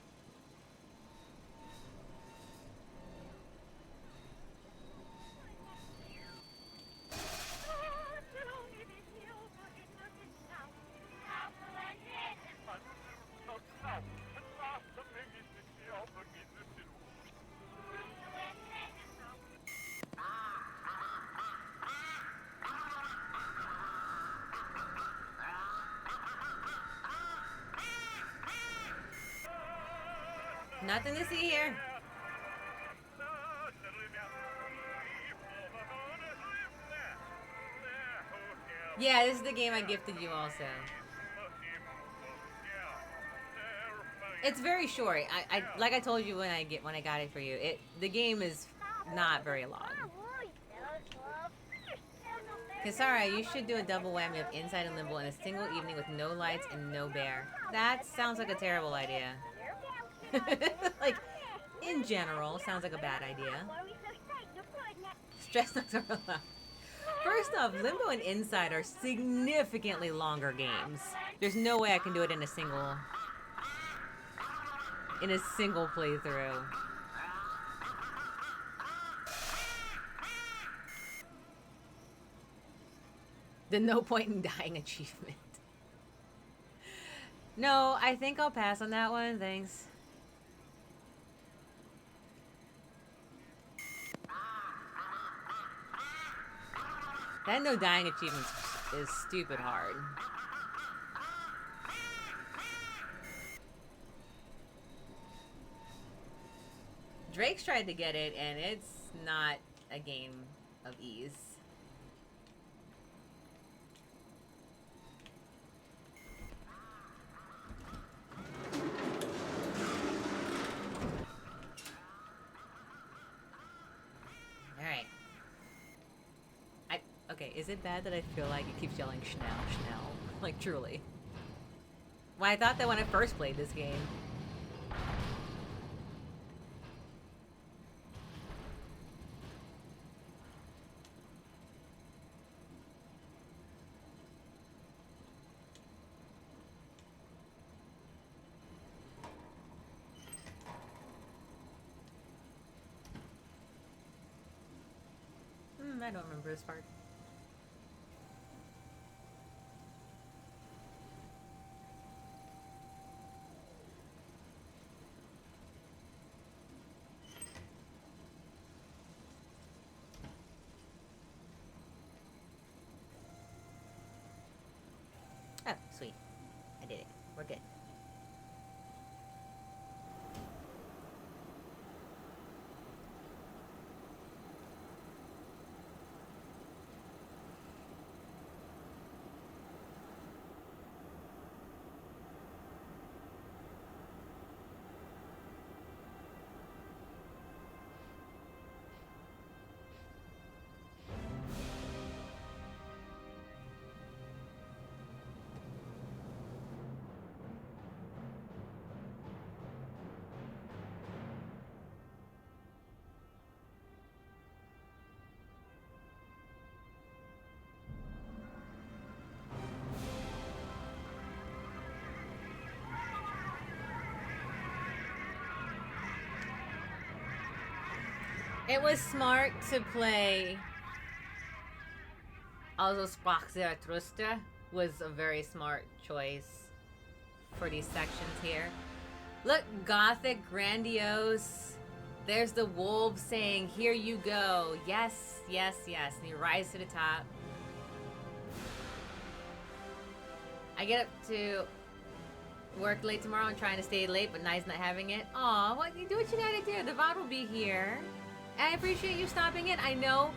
Nothing to see here. Yeah, this is the game I gifted you also. It's very short. I like I told you when I got it for you. The game is not very long. Kisara, you should do a double whammy of Inside and Limbo in a single evening with no lights and no bear. That sounds like a terrible idea. Like, in general, sounds like a bad idea. Stress nuts are allowed. First off, Limbo and Inside are significantly longer games. There's no way I can do it in a single playthrough. The no point in dying achievement. No, I think I'll pass on that one, thanks. That no dying achievement is stupid hard. Drake's tried to get it, and it's not a game of ease. Alright. Okay, is it bad that I feel like it keeps yelling Schnell, Schnell? Like, truly. Well, I thought that when I first played this game. I don't remember this part. Oh, sweet. I did it. We're good. It was smart to play. Also, Sprach Zarathustra was a very smart choice for these sections here. Look, gothic, grandiose. There's the wolves saying, "Here you go." Yes, yes, yes. And you rise to the top. I get up to work late tomorrow and trying to stay late, but Night's not having it. Aw, what you do what you gotta do. The VOD will be here. I appreciate you stopping in. I know,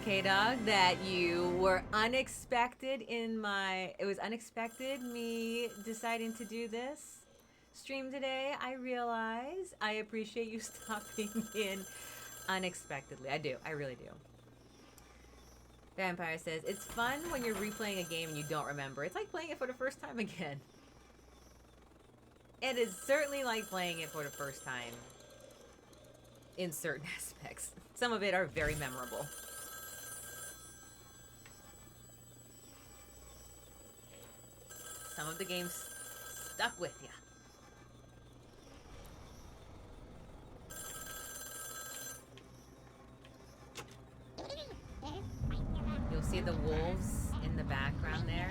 K-Dog, that you were unexpected in my... It was unexpected, me deciding to do this stream today. I realize. I appreciate you stopping in unexpectedly. I do. I really do. Vampire says, it's fun when you're replaying a game and you don't remember. It's like playing it for the first time again. It is certainly like playing it for the first time in certain aspects. Some of it are very memorable. Some of the games stuck with you. You'll see the wolves in the background there.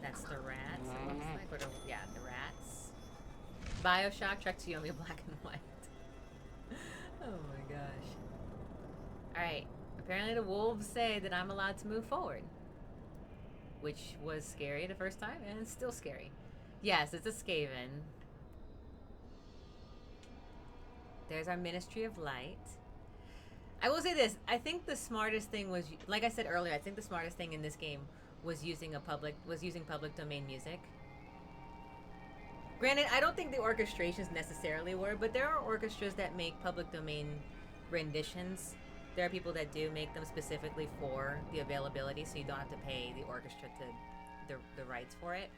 That's the rats, it looks like. Or the, yeah, the rats. Bioshock, Trek to Yomi, black and white. Oh my gosh. Alright. Apparently the wolves say that I'm allowed to move forward. Which was scary the first time, and it's still scary. Yes, it's a Skaven. There's our Ministry of Light. I will say this. I think the smartest thing was, like I said earlier, I think the smartest thing in this game was using public domain music. Granted, I don't think the orchestrations necessarily were, but there are orchestras that make public domain renditions. There are people that do make them specifically for the availability, so you don't have to pay the orchestra to the rights for it.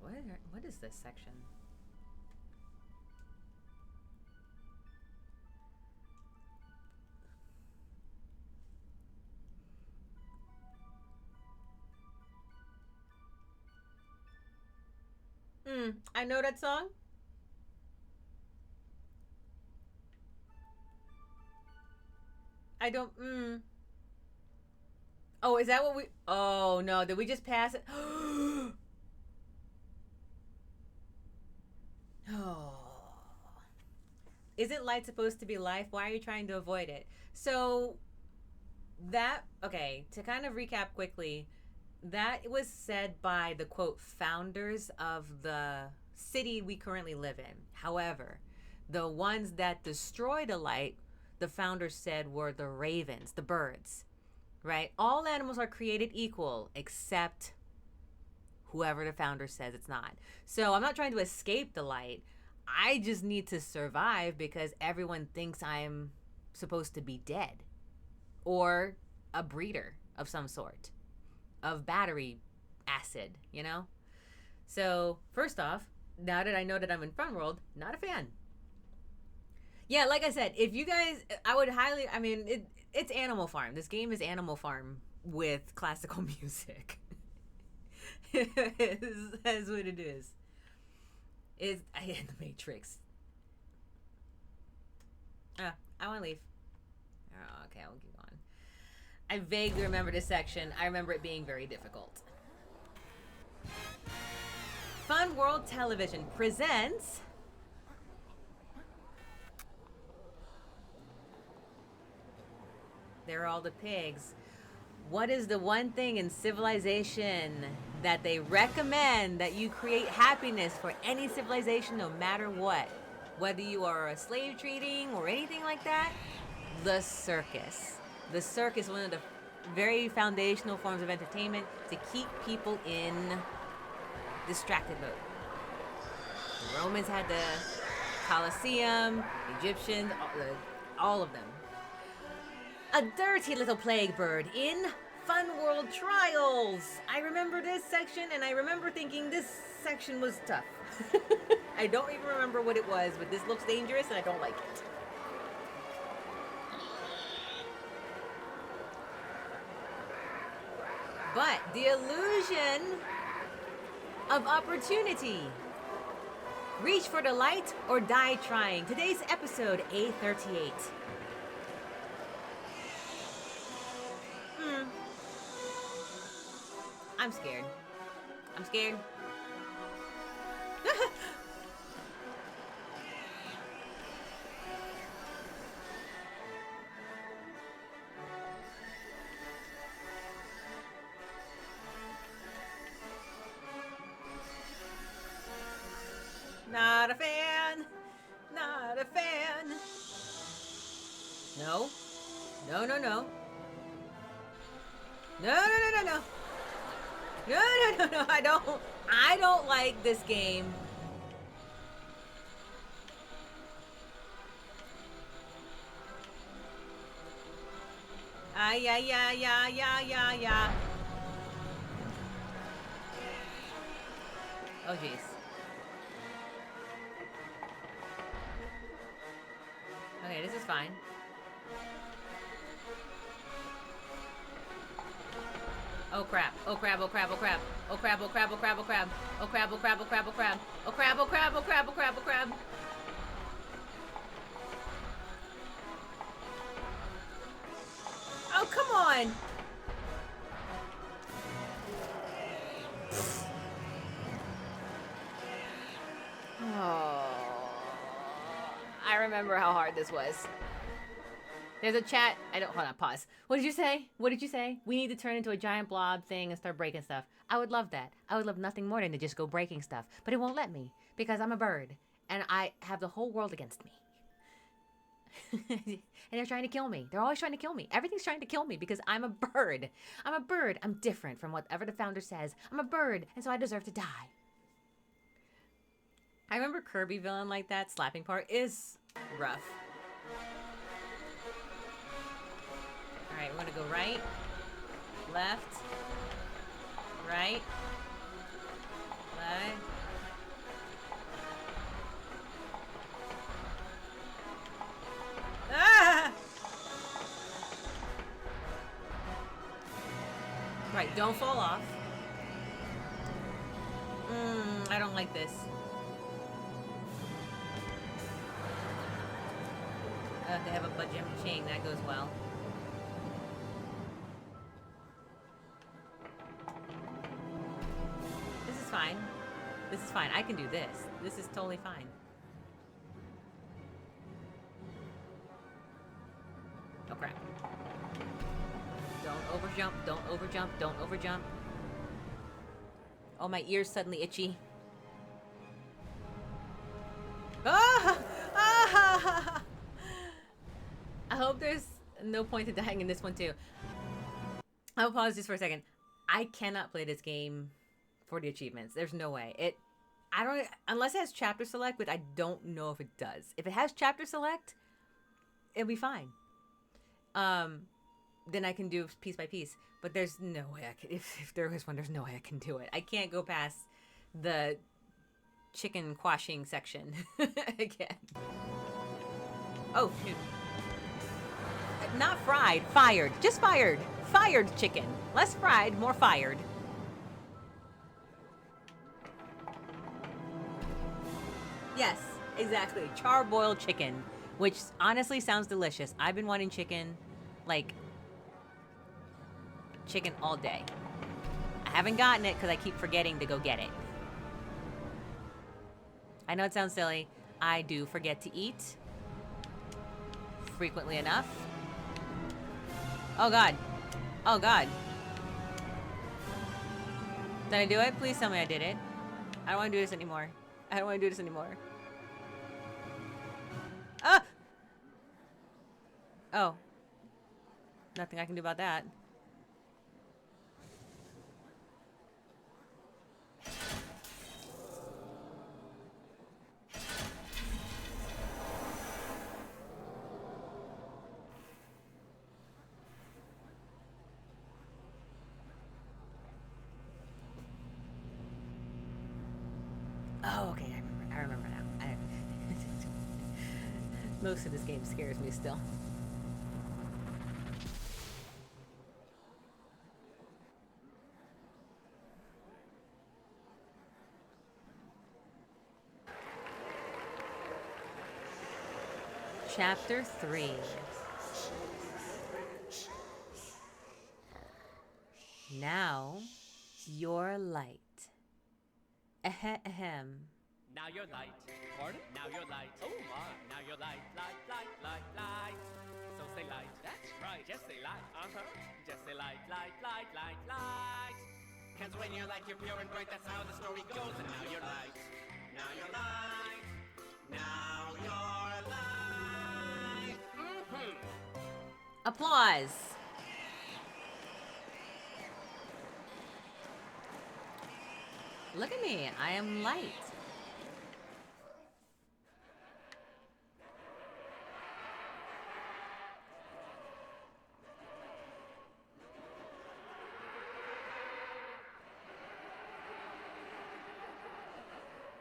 What is this section? I know that song. I don't. Oh, is that what we? Oh no! Did we just pass it? Oh. Isn't light supposed to be life? Why are you trying to avoid it? So that, okay, to kind of recap quickly, that was said by the quote founders of the city we currently live in. However, the ones that destroyed the light, the founders said, were the ravens, the birds, right? All animals are created equal except whoever the founder says it's not. So I'm not trying to escape the light. I just need to survive because everyone thinks I'm supposed to be dead or a breeder of some sort of battery acid, you know? So, first off, now that I know that I'm in Fun World, not a fan. Yeah, like I said, if you guys, I would highly, I mean, it's Animal Farm. This game is Animal Farm with classical music. That's what it is. I hate the Matrix. I want to leave. Oh, okay, I'll keep going. I vaguely remember this section. I remember it being very difficult. Fun World Television presents There are all the pigs. What is the one thing in civilization that they recommend that you create happiness for any civilization, no matter what? Whether you are a slave trading or anything like that, the circus. The circus, one of the very foundational forms of entertainment to keep people in distracted mode. The Romans had the Colosseum, the Egyptians, all of them. A dirty little plague bird in Fun World Trials. I remember this section, and I remember thinking this section was tough. I don't even remember what it was, but this looks dangerous, and I don't like it. But the illusion of opportunity. Reach for the light or die trying. Today's episode, A38. I'm scared. I'm scared. Not a fan. Not a fan. No. No, no, no. No, no, no, no, no. No, no, no, no, I don't like this game. Yeah, yeah, yeah, yeah, yeah, yeah. Oh, jeez. Okay, this is fine. Oh crap, oh crap, oh crap, oh crap. Oh crap, oh crap, oh crap, oh crap. Oh crap, oh crap, oh crap, oh crap. Oh crap, oh crap, oh crap, oh crap, oh crap. Oh, come on. Oh. I remember how hard this was. There's a chat. Hold on, pause. What did you say? What did you say? We need to turn into a giant blob thing and start breaking stuff. I would love that. I would love nothing more than to just go breaking stuff. But it won't let me because I'm a bird and I have the whole world against me. And they're trying to kill me. They're always trying to kill me. Everything's trying to kill me because I'm a bird. I'm a bird. I'm different from whatever the founder says. I'm a bird, and so I deserve to die. I remember Kirby villain like that. Slapping part is rough. Alright, we're gonna go right, left, right, left. Ah! Right, don't fall off. I don't like this. They have a butt jump chain, that goes well. This is fine. This is fine. I can do this. This is totally fine. Oh crap. Don't overjump, don't overjump, don't overjump. Oh, my ear's suddenly itchy. Ah! Ah! I hope there's no point in dying in this one too. I'll pause just for a second. I cannot play this game for the achievements. There's no way. I don't, unless it has chapter select, but I don't know if it does. If it has chapter select, it'll be fine. Then I can do piece by piece. But there's no way I can. If there is one, there's no way I can do it. I can't go past the chicken quashing section again. Oh, shoot. Not fried, fired. Just fired. Fired chicken. Less fried, more fired. Yes, exactly. Charbroiled chicken, which honestly sounds delicious. I've been wanting chicken, like, chicken all day. I haven't gotten it because I keep forgetting to go get it. I know it sounds silly. I do forget to eat frequently enough. Oh God. Oh God. Did I do it? Please tell me I did it. I don't want to do this anymore. I don't want to do this anymore. Ah! Oh. Nothing I can do about that. Oh, okay, I remember now. Most of this game scares me still. Chapter 3. Now, your light. Ahem. Now you're light. Pardon? Now you're light. Oh my. Now you're light, light, light, light, light. So say light. That's right. Just say light. Uh-huh. Just say light, light, light, light, light. Cause when you're light, you're pure and bright. That's how the story goes. And now you're light. Now you're light. Now you're light. Mm-hmm. Applause. Look at me. I am light.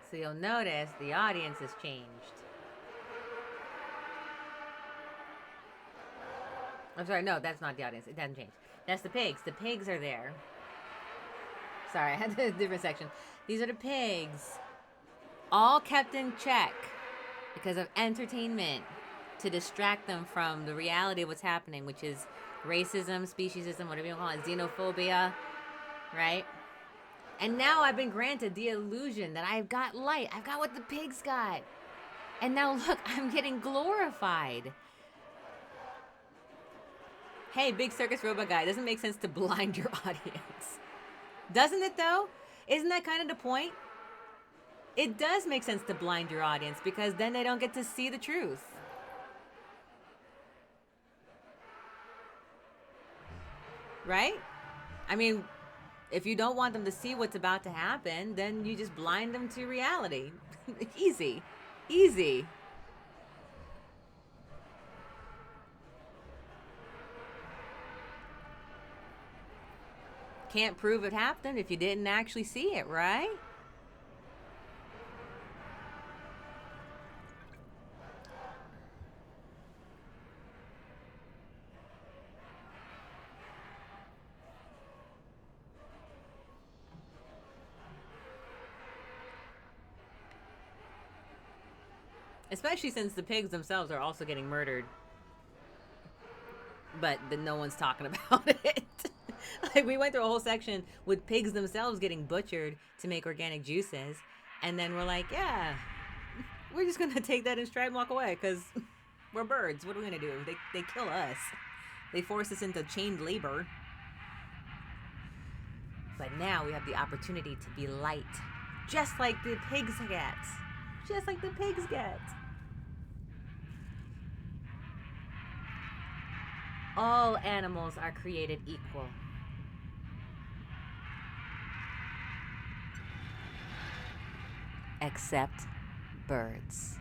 So you'll notice the audience has changed. I'm sorry, no, that's not the audience. It hasn't changed. That's the pigs. The pigs are there. Sorry, I had a different section. These are the pigs. All kept in check because of entertainment to distract them from the reality of what's happening, which is racism, speciesism, whatever you call it, xenophobia, right? And now I've been granted the illusion that I've got light. I've got what the pigs got. And now look, I'm getting glorified. Hey, big circus robot guy, it doesn't make sense to blind your audience. Doesn't it though? Isn't that kind of the point? It does make sense to blind your audience because then they don't get to see the truth. Right? I mean, if you don't want them to see what's about to happen, then you just blind them to reality. Easy. Easy. Can't prove it happened if you didn't actually see it, right? Especially since the pigs themselves are also getting murdered. But then no one's talking about it. Like, we went through a whole section with pigs themselves getting butchered to make organic juices. And then we're like, yeah, we're just going to take that in stride and walk away because we're birds. What are we going to do? They kill us. They force us into chained labor. But now we have the opportunity to be light. Just like the pigs get. Just like the pigs get. All animals are created equal. Except birds.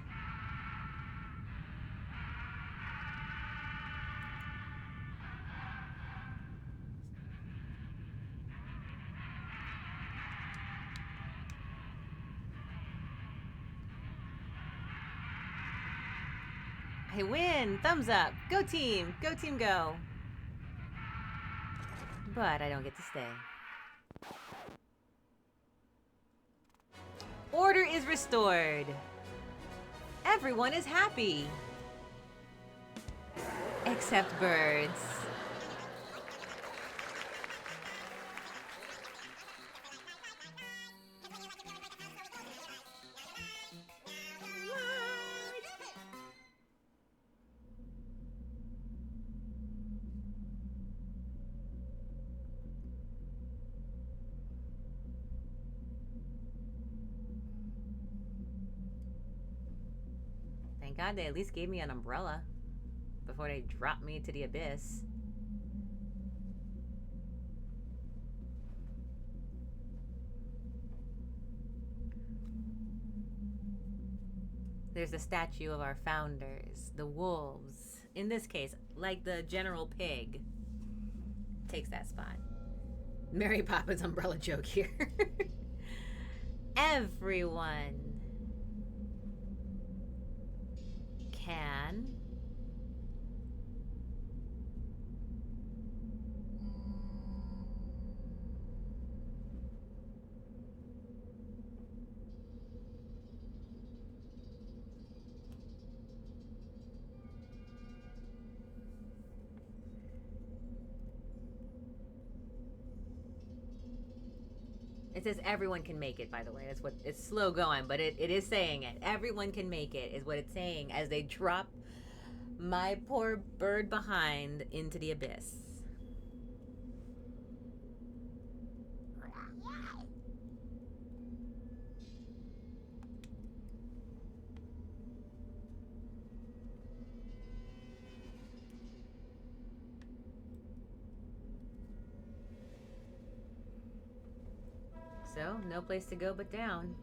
I win! Thumbs up! Go team! Go team go! But I don't get to stay. Order is restored. Everyone is happy. Except birds. Thank God they at least gave me an umbrella before they dropped me into the abyss. There's a statue of our founders, the wolves. In this case, like the General Pig takes that spot. Mary Poppins umbrella joke here. Everyone can It says everyone can make it, by the way. That's what it's slow going, but it is saying it. Everyone can make it is what it's saying as they drop my poor bird behind into the abyss. So, no place to go but down.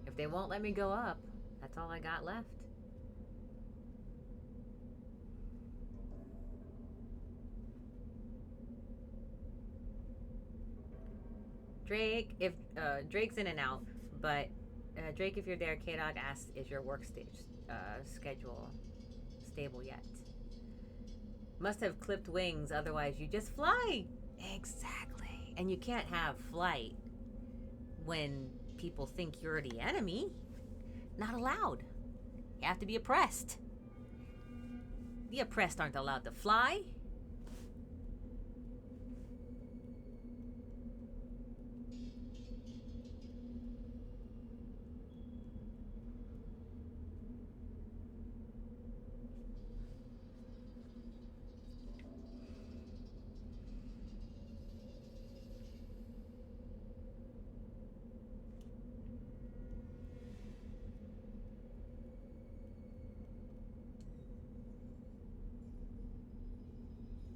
If they won't let me go up, that's all I got left. Drake, if Drake's in and out, but Drake, if you're there, K-Dog asks, is your work schedule stable yet? Must have clipped wings, otherwise you just fly. Exactly. And you can't have flight when people think you're the enemy. Not allowed. You have to be oppressed. The oppressed aren't allowed to fly.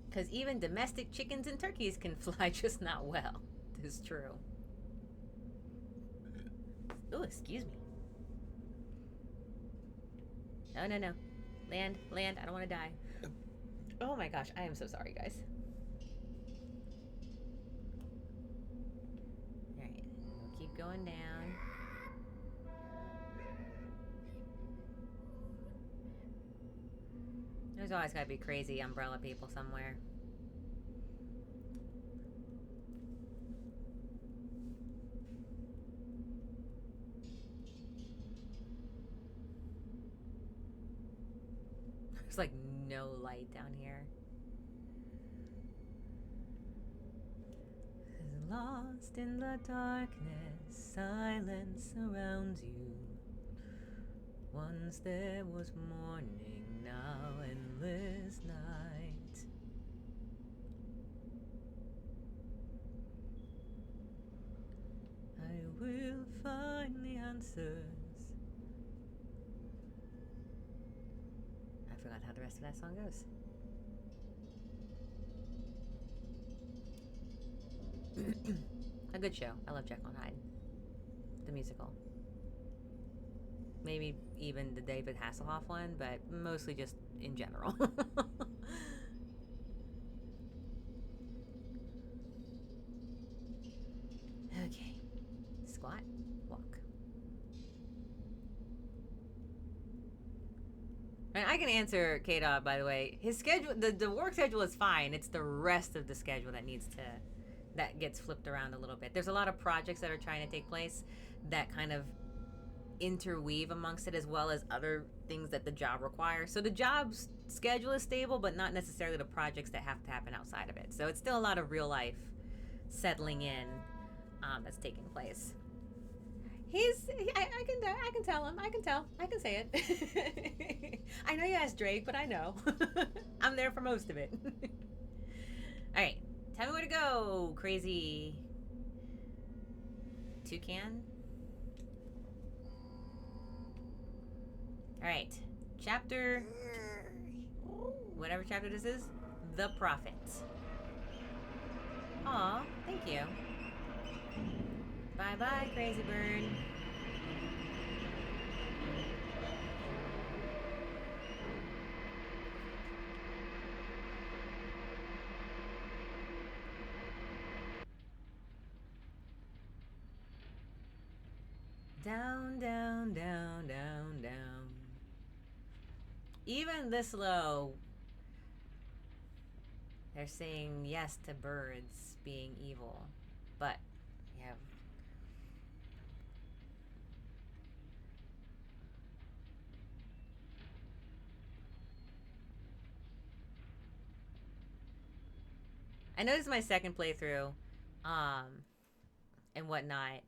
Because even domestic chickens and turkeys can fly, just not well. This is true. Oh, excuse me. No, no, no. Land, land, I don't want to die. Oh my gosh, I am so sorry, guys. Alright, we'll keep going down. There's always gotta be crazy umbrella people somewhere. There's like no light down here. Lost in the darkness, silence surrounds you. Once there was morning, now endless night. I will find the answers. I forgot how the rest of that song goes. A good show. I love Jekyll and Hyde. The musical. Maybe even the David Hasselhoff one, but mostly just in general. Okay. Squat, walk. And I can answer K-Dog, by the way. His schedule, the work schedule is fine. It's the rest of the schedule that gets flipped around a little bit. There's a lot of projects that are trying to take place that kind of interweave amongst it, as well as other things that the job requires. So the job's schedule is stable, but not necessarily the projects that have to happen outside of it. So it's still a lot of real life settling in that's taking place. I can tell him. I can say it. I know you asked Drake, but I know. I'm there for most of it. All right, tell me where to go, crazy toucan. All right, chapter, whatever chapter this is, the prophet. Aw, thank you. Bye bye, crazy bird. Down, down, down, down, down. Even this low, they're saying yes to birds being evil. But, yeah. I know this is my second playthrough, and whatnot,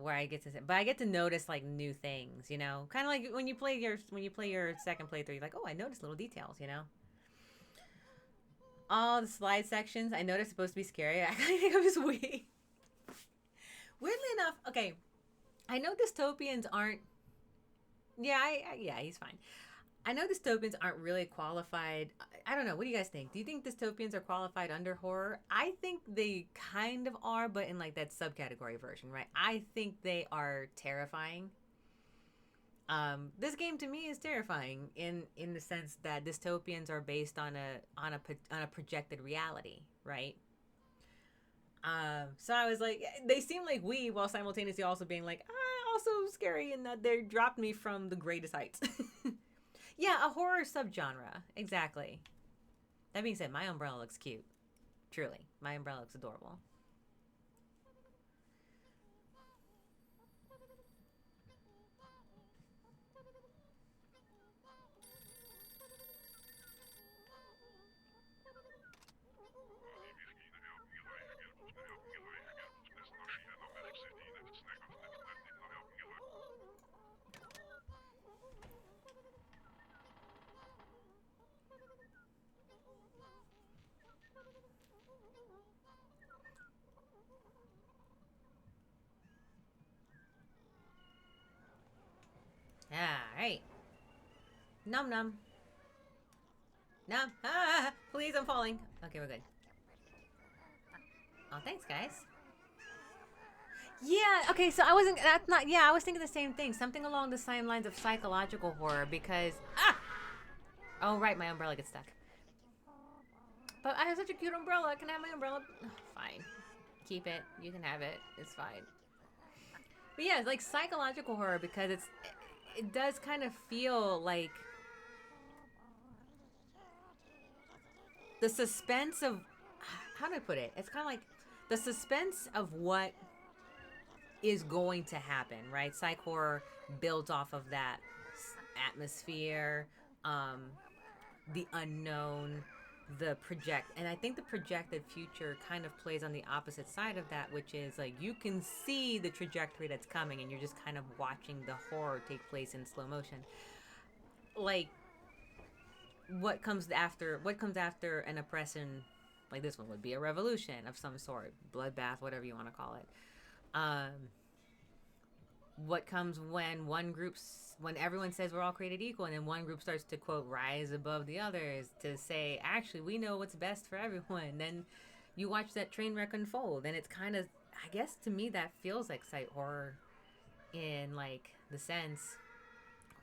where I get to, but I get to notice like new things, you know, kind of like when you play your second playthrough, you're like, oh, I noticed little details, you know. All the slide sections, I know they're supposed to be scary. I think I'm just weak. Weirdly enough, okay, I know dystopians aren't. Yeah, yeah, he's fine. I know dystopians aren't really qualified. I don't know. What do you guys think? Do you think dystopians are qualified under horror? I think they kind of are, but in like that subcategory version, right? I think they are terrifying. This game to me is terrifying in the sense that dystopians are based on a projected reality, right? So I was like, they seem like we, while simultaneously also being like, also scary in that they dropped me from the greatest heights. Yeah, a horror subgenre. Exactly. That being said, my umbrella looks cute. Truly. My umbrella looks adorable. Alright. Num num. Num. Ah, please, I'm falling. Okay, we're good. Oh, thanks, guys. Yeah, okay, so I wasn't, that's not, yeah, I was thinking the same thing. Something along the same lines of psychological horror because, oh, right, my umbrella gets stuck. But I have such a cute umbrella. Can I have my umbrella? Oh, fine. Keep it. You can have it. It's fine. But yeah, it's like psychological horror because it does kind of feel like the suspense of, how do I put it? It's kind of like the suspense of what is going to happen, right? Psych horror built off of that atmosphere, the unknown, the project, and I think the projected future kind of plays on the opposite side of that, which is like you can see the trajectory that's coming and you're just kind of watching the horror take place in slow motion. Like what comes after an oppression like this one would be a revolution of some sort, bloodbath, whatever you want to call it. What comes when when everyone says we're all created equal and then one group starts to quote rise above the others to say actually we know what's best for everyone, then you watch that train wreck unfold, and it's kind of, I guess to me that feels like sight horror in like the sense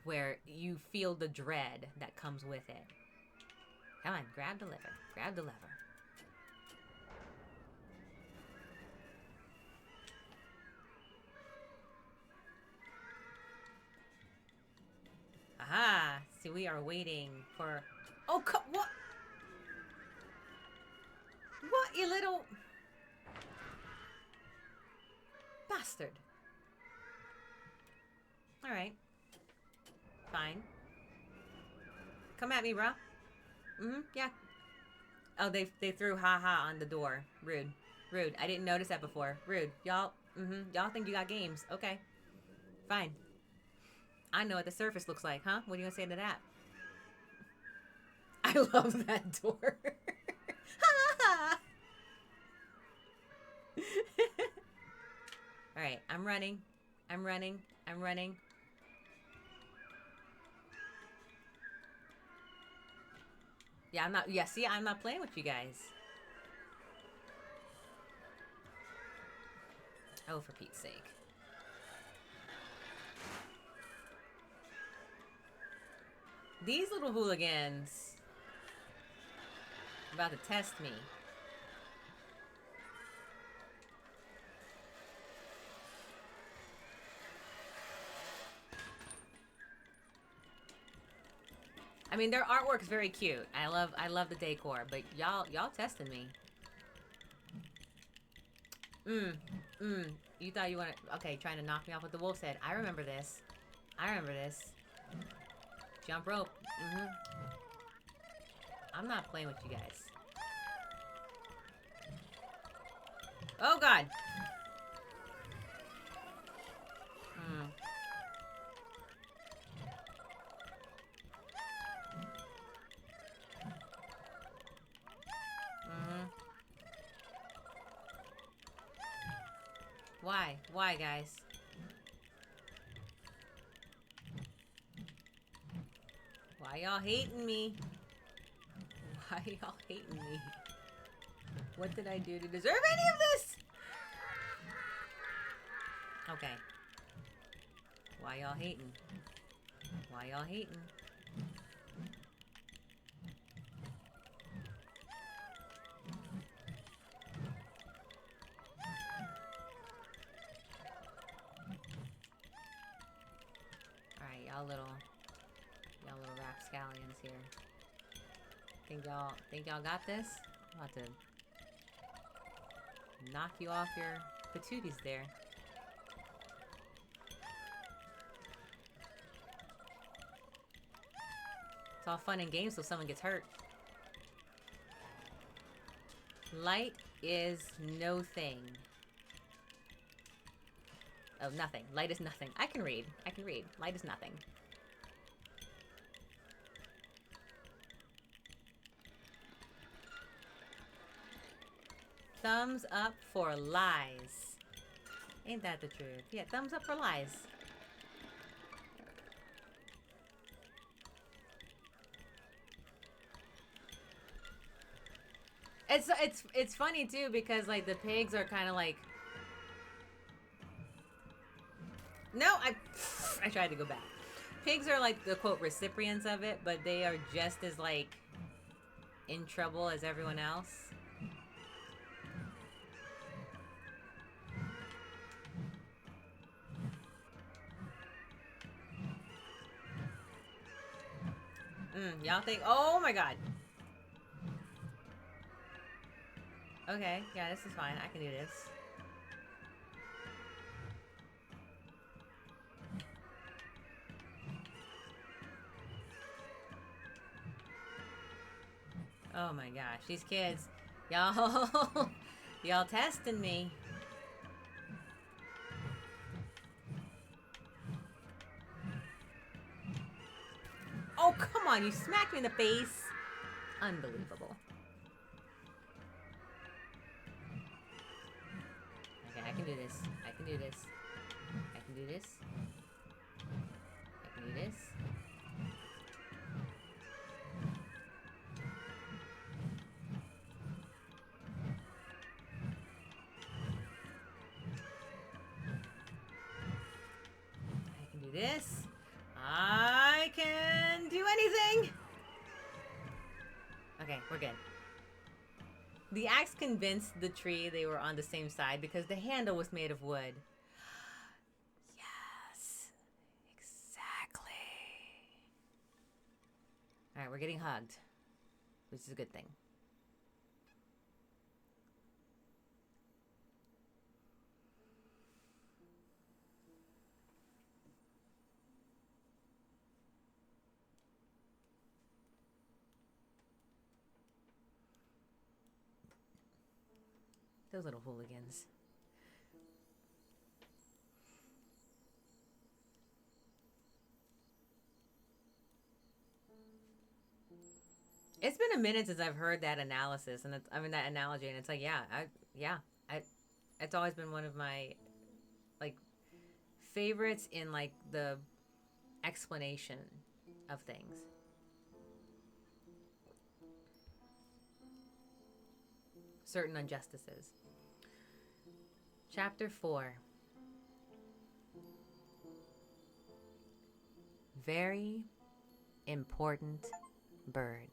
where you feel the dread that comes with it. Come on, grab the lever. Grab the lever. Aha! See, we are waiting for... Oh, what? What, you little... bastard. Alright. Fine. Come at me, bro. Yeah. Oh, they threw haha on the door. Rude. Rude. I didn't notice that before. Rude. Y'all, y'all think you got games. Okay. Fine. I know what the surface looks like, huh? What are you gonna say to that? I love that door. Alright, I'm running. I'm running. I'm running. Yeah, I'm not... Yeah, see, I'm not playing with you guys. Oh, for Pete's sake. These little hooligans... about to test me. I mean, their artwork's very cute. I love the decor, but y'all testing me. You thought you wanted... Okay, trying to knock me off with the wolf's head. I remember this. I remember this. Jump rope. I'm not playing with you guys. Oh, God. Why? Why, guys? Why y'all hating me? Why y'all hating me? What did I do to deserve any of this? Okay. Why y'all hating? Why y'all hating? Alright, y'all little rapscallions here. Think y'all got this? I'm about to knock you off your patooties there. It's all fun and games till someone gets hurt. Light is no thing. Oh, nothing. Light is nothing. I can read. I can read. Light is nothing. Thumbs up for lies. Ain't that the truth? Yeah, thumbs up for lies. It's funny too because like the pigs are kind of like... No, I tried to go back. Pigs are like the quote recipients of it, but they are just as like in trouble as everyone else. Y'all think, oh my god. Okay, yeah, this is fine. I can do this. Oh my gosh, these kids. Y'all, y'all testing me. Oh, come on, you smacked me in the face. Unbelievable. Okay, I can do this. I can do this. I can do this. I can do this. I can do this. Ah! can do anything. Okay, we're good. The axe convinced the tree they were on the same side because the handle was made of wood. Yes, exactly. All right, we're getting hugged, which is a good thing. Those little hooligans. It's been a minute since I've heard that analysis, and that analogy, and it's like, it's always been one of my like favorites in like the explanation of things. Certain injustices. Chapter 4. Very important bird.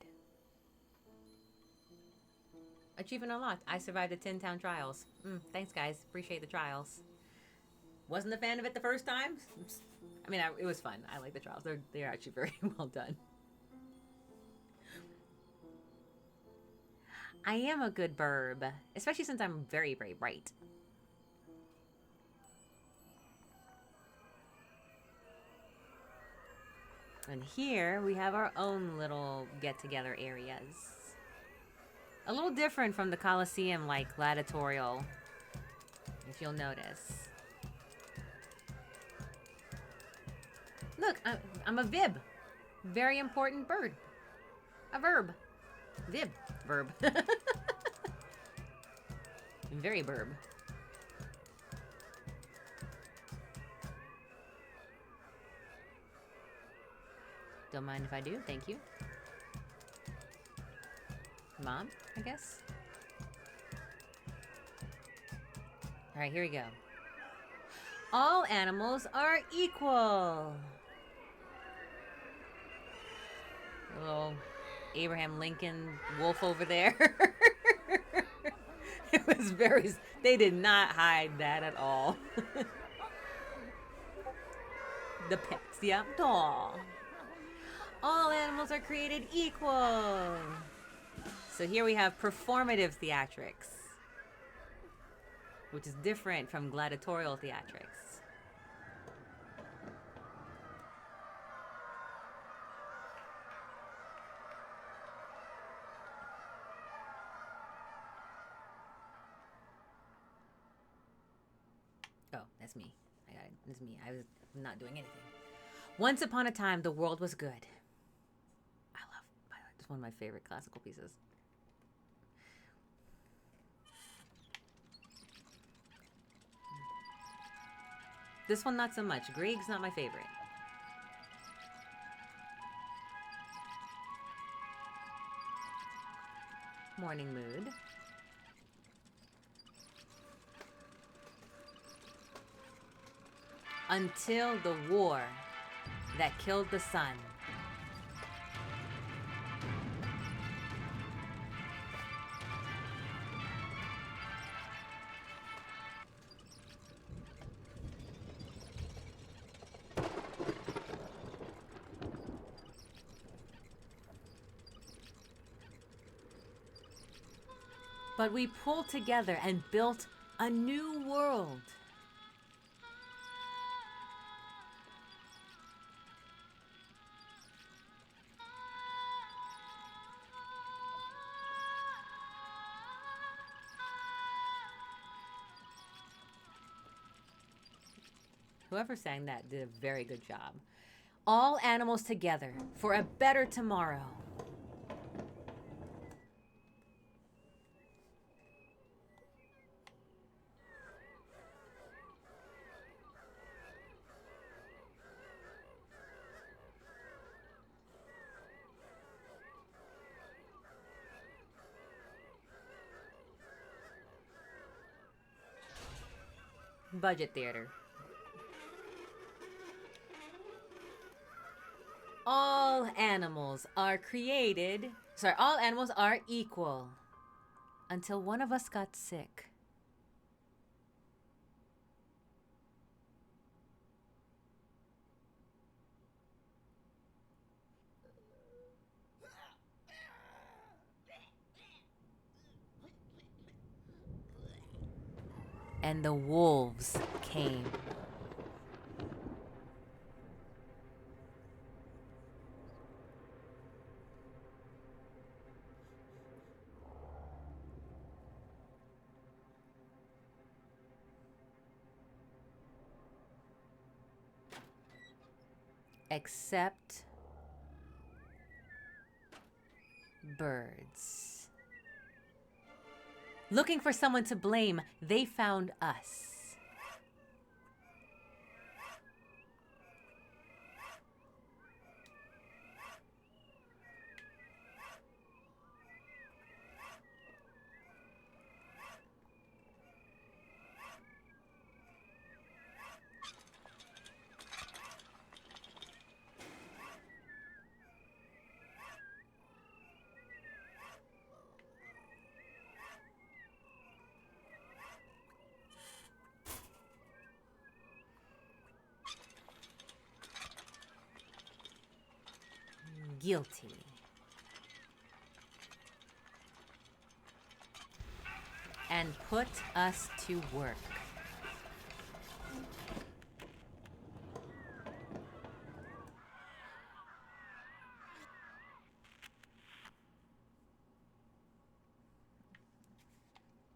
Achievement unlocked. I survived the 10-town trials. Thanks, guys. Appreciate the trials. Wasn't a fan of it the first time. I mean, it was fun. I like the trials. They're actually very well done. I am a good burb, especially since I'm very, very bright. And here we have our own little get-together areas. A little different from the Colosseum, like gladiatorial, if you'll notice. Look, I'm a vib. Very important bird. A verb. Vib. Verb. Very burb. Don't mind if I do. Thank you. Mom, I guess. All right, here we go. All animals are equal. A little Abraham Lincoln wolf over there. It was very... They did not hide that at all. The pets, yeah. Aww. All animals are created equal. So here we have performative theatrics, which is different from gladiatorial theatrics. Oh, that's me. I got it. It's me. I was not doing anything. Once upon a time, the world was good. I love, it's one of my favorite classical pieces. This one, not so much. Grieg's not my favorite. Morning mood. Until the war that killed the sun. But we pulled together and built a new world. Whoever sang that did a very good job. All animals together for a better tomorrow. Budget theater. all animals are equal until one of us got sick. And the wolves came. Except birds. Looking for someone to blame, they found us. Guilty. And put us to work.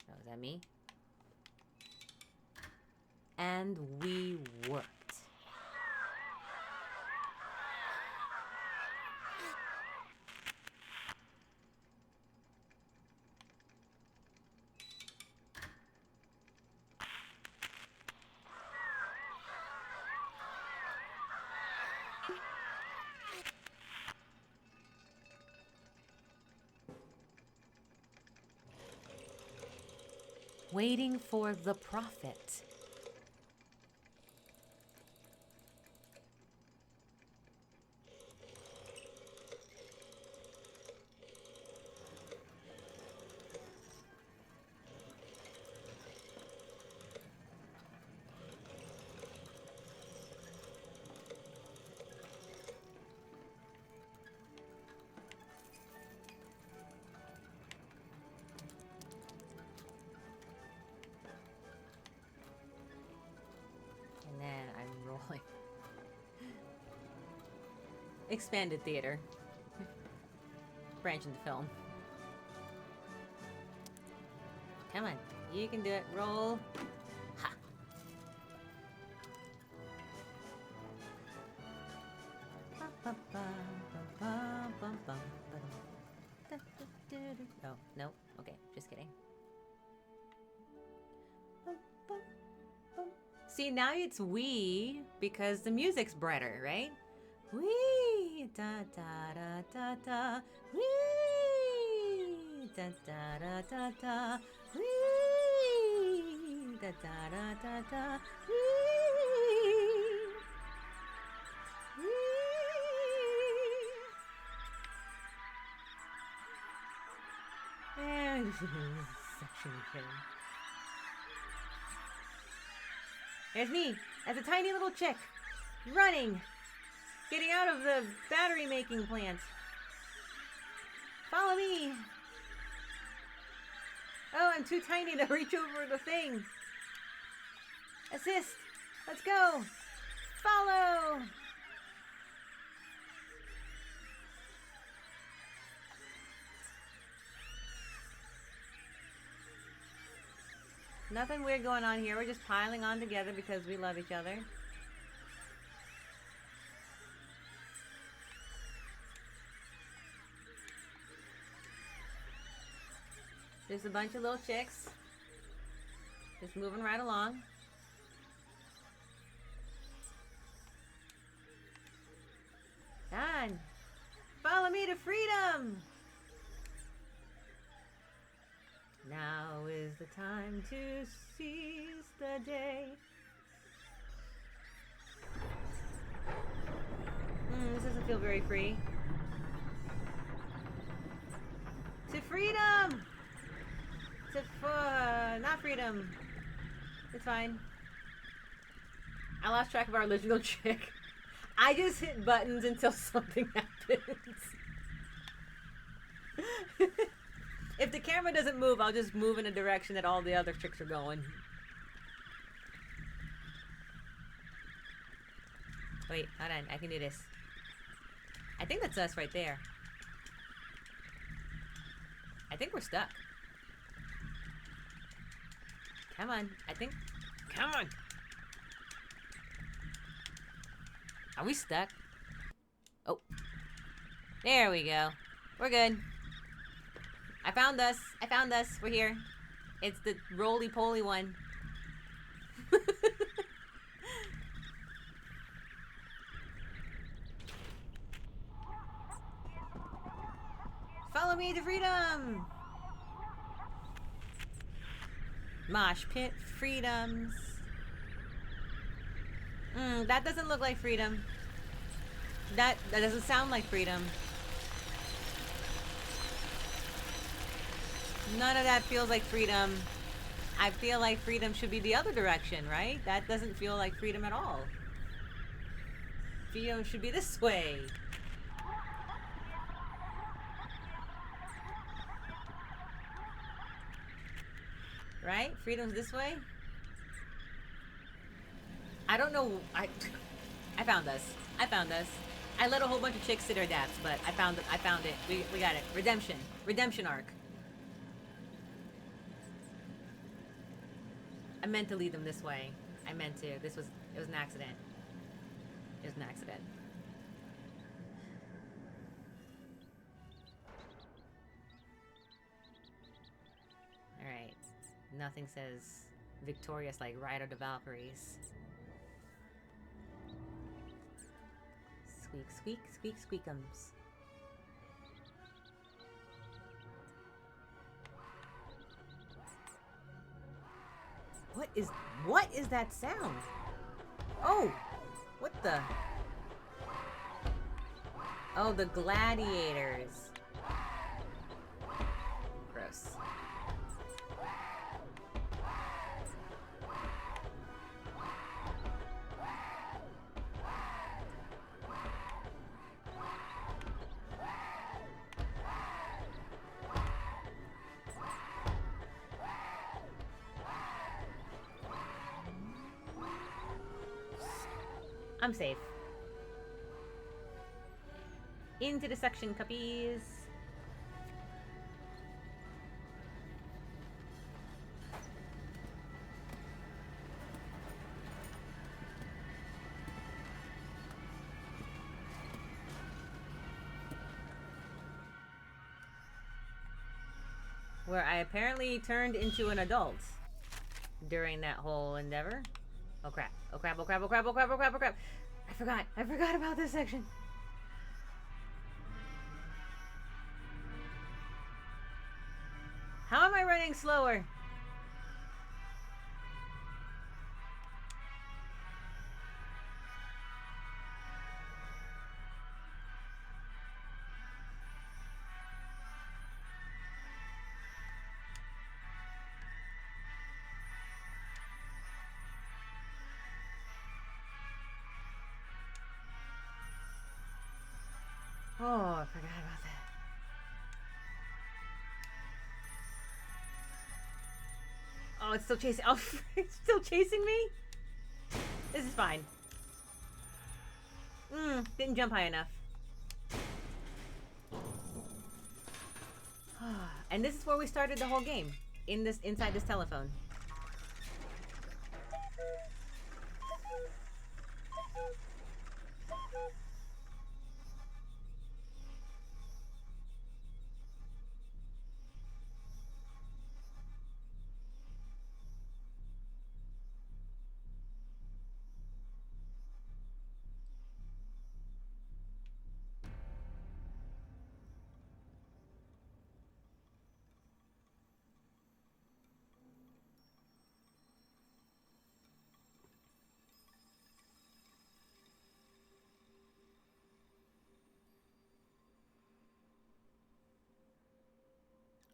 Oh, is that me? And we worked. Waiting for the prophet. Expanded theater. Branch into film. Come on, you can do it. Roll. Ha. Oh, no. Okay, just kidding. See, now it's we because the music's brighter, right? Wee da da da da da. Wee da da da da da. Wee da da da da da. Wee. Wee. And section film. There's me as a tiny little chick running. Getting out of the battery making plant. Follow me. Oh, I'm too tiny to reach over the thing. Assist. Let's go. Follow. Nothing weird going on here. We're just piling on together because we love each other. Just a bunch of little chicks. Just moving right along. Done. Follow me to freedom. Now is the time to seize the day. This doesn't feel very free. freedom! Not freedom. It's fine. I lost track of our original trick. I just hit buttons until something happens. If the camera doesn't move, I'll just move in a direction that all the other tricks are going. Wait, hold on. I can do this. I think that's us right there. I think we're stuck. Come on. I think... Come on! Are we stuck? Oh. There we go. We're good. I found us. I found us. We're here. It's the roly-poly one. Follow me to freedom! Mosh pit freedoms. That doesn't look like freedom. That doesn't sound like freedom. None of that feels like freedom. I feel like freedom should be the other direction, right? That doesn't feel like freedom at all. Freedom should be this way. Right? Freedom's this way? I don't know. I found us. I found us. I let a whole bunch of chicks sit our daps, but I found it. I found it. We got it. Redemption. Redemption arc. I meant to lead them this way. I meant to. It was an accident. It was an accident. Alright. Nothing says victorious like Ride of the Valkyries. Squeak, squeak, squeak, squeakums. What is that sound? Oh! What the? Oh, the gladiators. Gross. I'm safe. Into the suction cuppies. Where I apparently turned into an adult during that whole endeavor. Oh crap. Oh crap, oh crap, oh crap, oh crap, oh crap, oh crap. I forgot about this section. How am I running slower? Oh, I forgot about that. Oh, it's still chasing. Oh, it's still chasing me? This is fine. Didn't jump high enough. And this is where we started the whole game. Inside this telephone.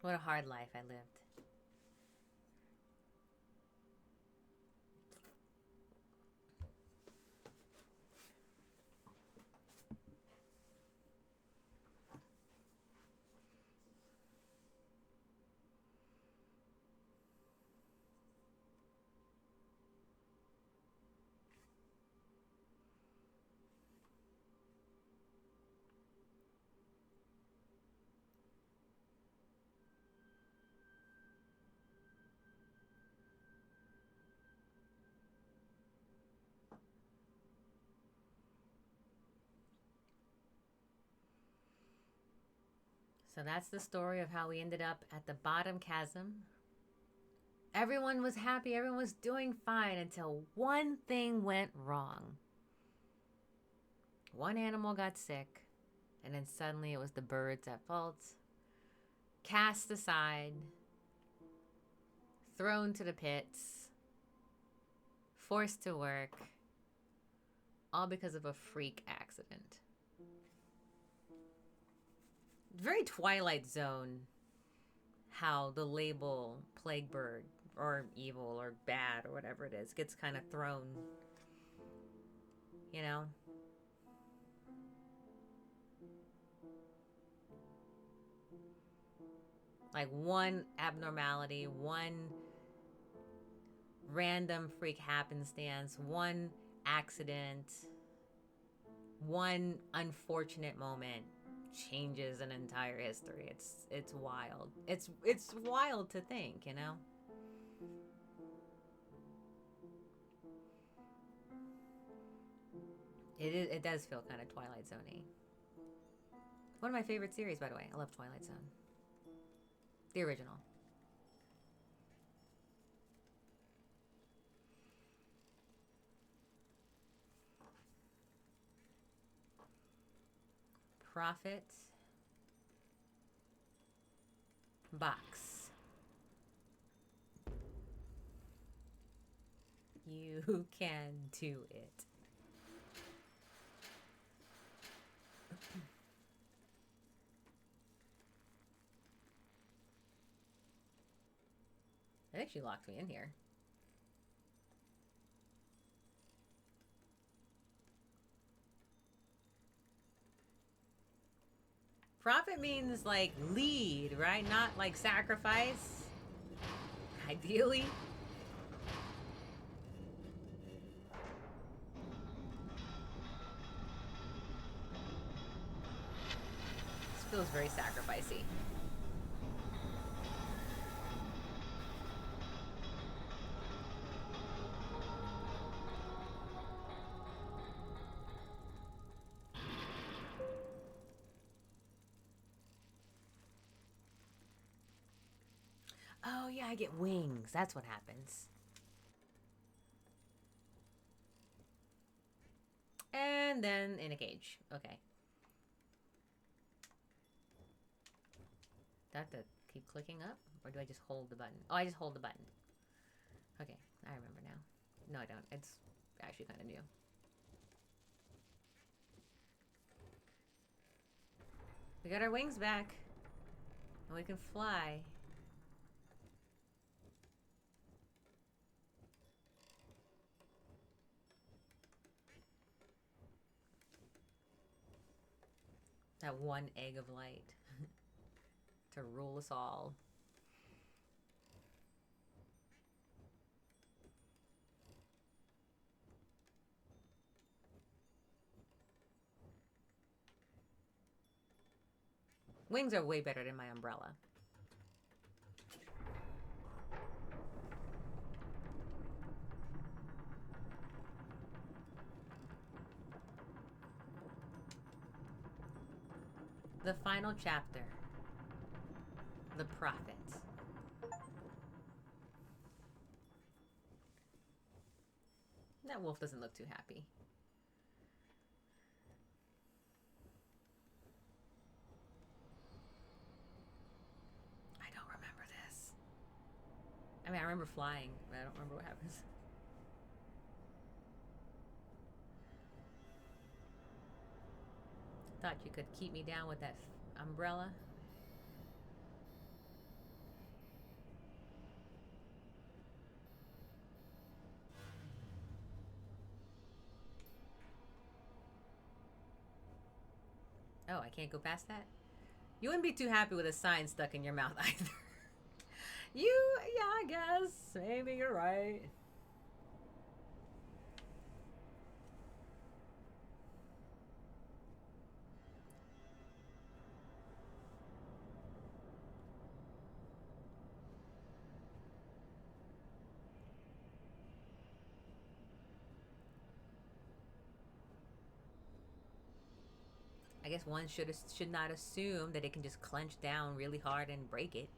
What a hard life I lived. So that's the story of how we ended up at the bottom chasm. Everyone was happy, everyone was doing fine until one thing went wrong. One animal got sick, and then suddenly it was the birds at fault. Cast aside, thrown to the pits, forced to work, all because of a freak accident. Very Twilight Zone how the label plague bird or evil or bad or whatever it is gets kind of thrown, you know? Like one abnormality, one random freak happenstance, one accident, one unfortunate moment changes an entire history. It's wild. It's wild to think, you know? It does feel kind of Twilight Zone-y. One of my favorite series, by the way. I love Twilight Zone. The original. Prophet box. You can do it. I think she locked me in here. Prophet means like lead, right? Not like sacrifice. Ideally. This feels very sacrificey. Oh yeah, I get wings. That's what happens. And then in a cage. Okay. Do I have to keep clicking up? Or do I just hold the button? Oh, I just hold the button. Okay, I remember now. No, I don't. It's actually kind of new. We got our wings back. And we can fly. That one egg of light to rule us all. Wings are way better than my umbrella. The final chapter. The Prophet. That wolf doesn't look too happy. I don't remember this. I mean, I remember flying, but I don't remember what happens. Thought you could keep me down with that umbrella. Oh, I can't go past that? You wouldn't be too happy with a sign stuck in your mouth either. Yeah, I guess. Maybe you're right. I guess one should not assume that it can just clench down really hard and break it.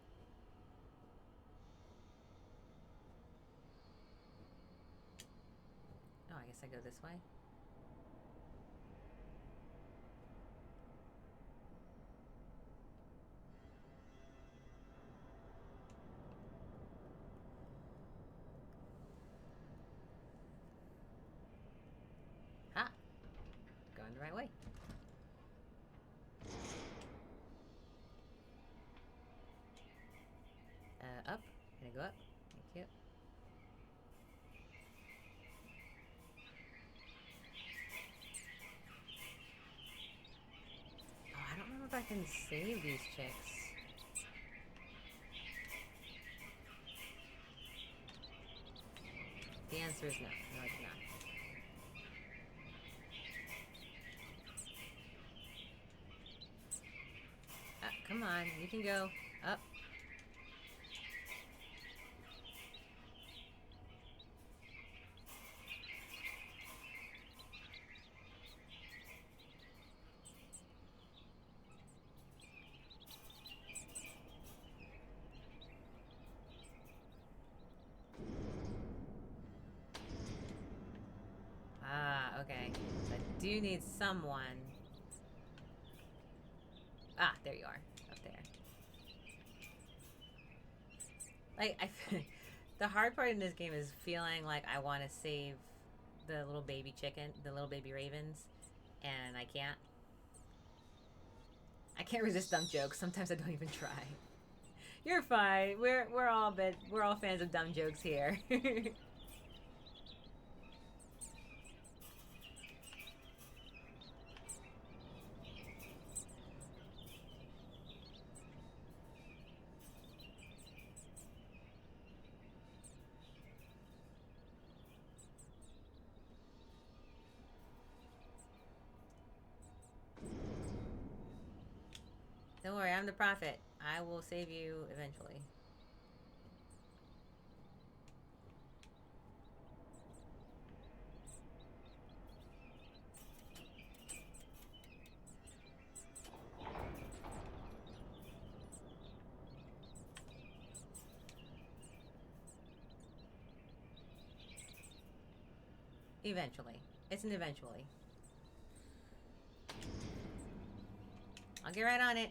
Oh, I guess I go this way. Ha! Going the right way. Up. Gonna go up. Thank you. Oh, I don't remember if I can save these chicks. The answer is no. No, I do not. Come on. You can go. Up. Ah, okay. So I do need someone. Ah, there you are. Up there. Like, the hard part in this game is feeling like I want to save the little baby chicken, the little baby ravens, and I can't. I can't resist dumb jokes. Sometimes I don't even try. You're fine. We're all fans of dumb jokes here. Don't worry, I'm the prophet. I will save you eventually. Eventually. It's an eventually. I'll get right on it.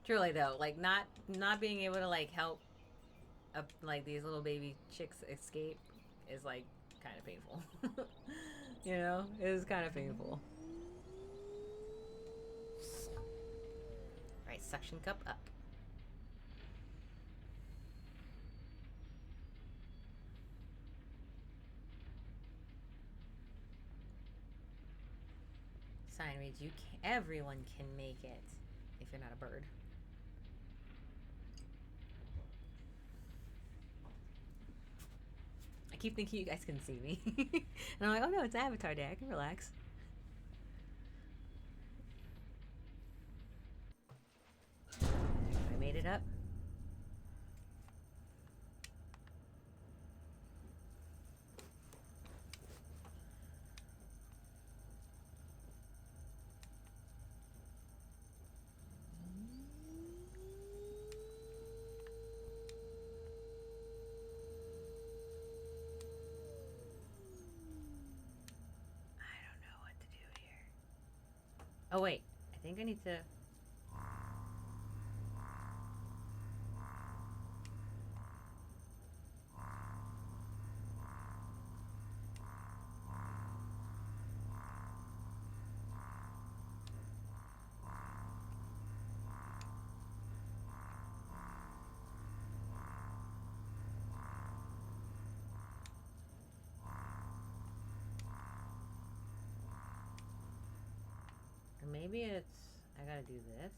Truly though, like not being able to like help like these little baby chicks escape is like kind of painful. You know, it is kind of painful. All right, suction cup up. Sign reads, you can, everyone can make it if you're not a bird. I keep thinking you guys can see me. And I'm like, oh no, it's Avatar Day. I can relax. I made it up. Oh wait, I think I need to. maybe it's... I gotta do this.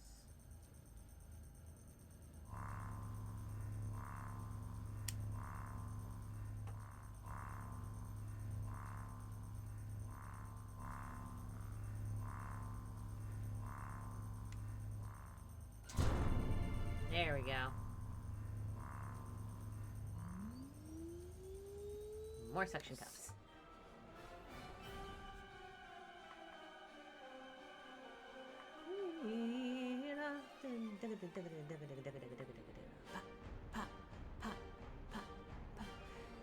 There we go. More suction cups.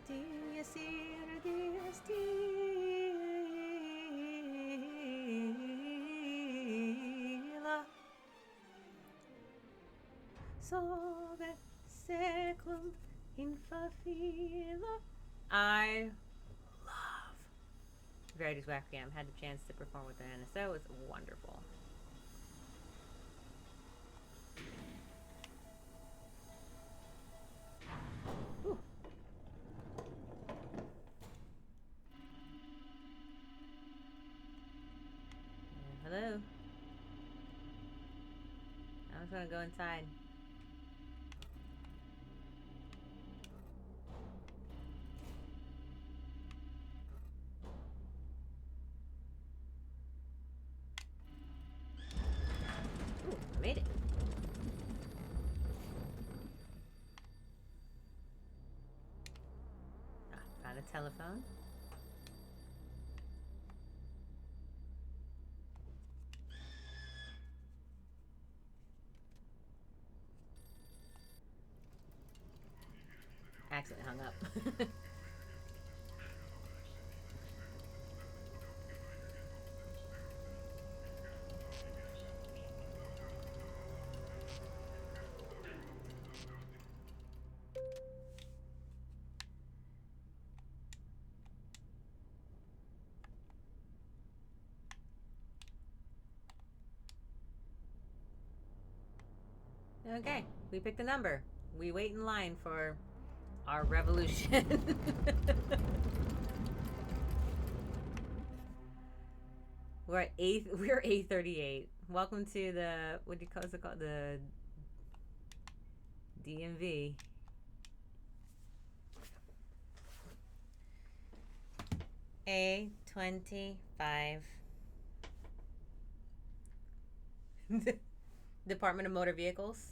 Do you see it? Do you Sobe seclum in fafila. I love Verity's Requiem. Had the chance to perform with the NSO. It's wonderful. Ooh. Hello. I'm just gonna go inside. Ooh, I made it. Found a telephone. Accidentally hung up. Okay, we picked a number. We wait in line for our revolution. We're A38. Welcome to the, what do you call it called? The DMV. A25. Department of Motor Vehicles.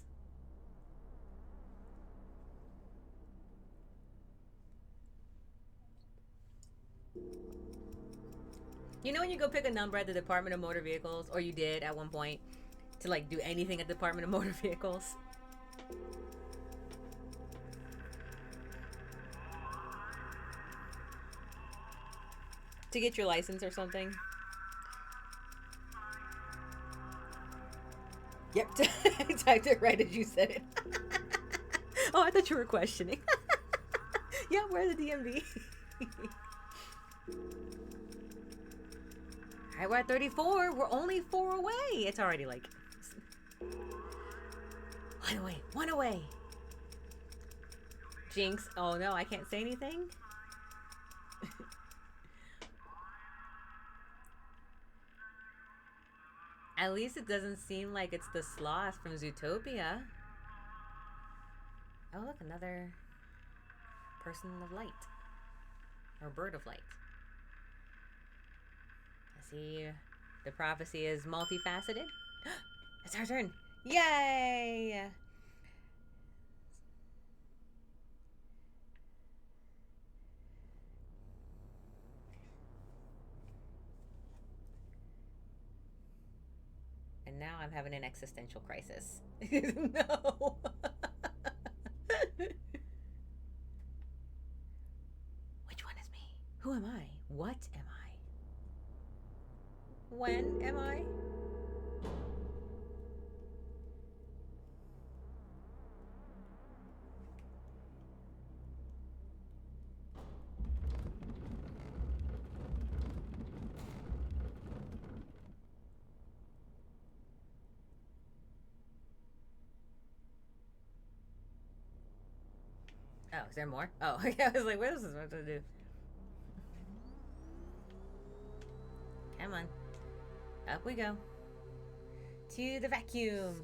You know when you go pick a number at the Department of Motor Vehicles, or you did at one point, to like do anything at the Department of Motor Vehicles? To get your license or something? Yep, I typed it right as you said it. Oh, I thought you were questioning. Yeah, we're the DMV. Alright, we're at 34. We're only 4 away. It's already like... One away. Jinx. Oh no, I can't say anything? At least it doesn't seem like it's the sloth from Zootopia. Oh, look, another person of light. Or bird of light. I see the prophecy is multifaceted. It's our turn. Yay! And now I'm having an existential crisis. No. Which one is me? Who am I? What am I? When am I? Oh, is there more? Oh, I was like, what is this supposed to do? Come on. Up we go. To the vacuum.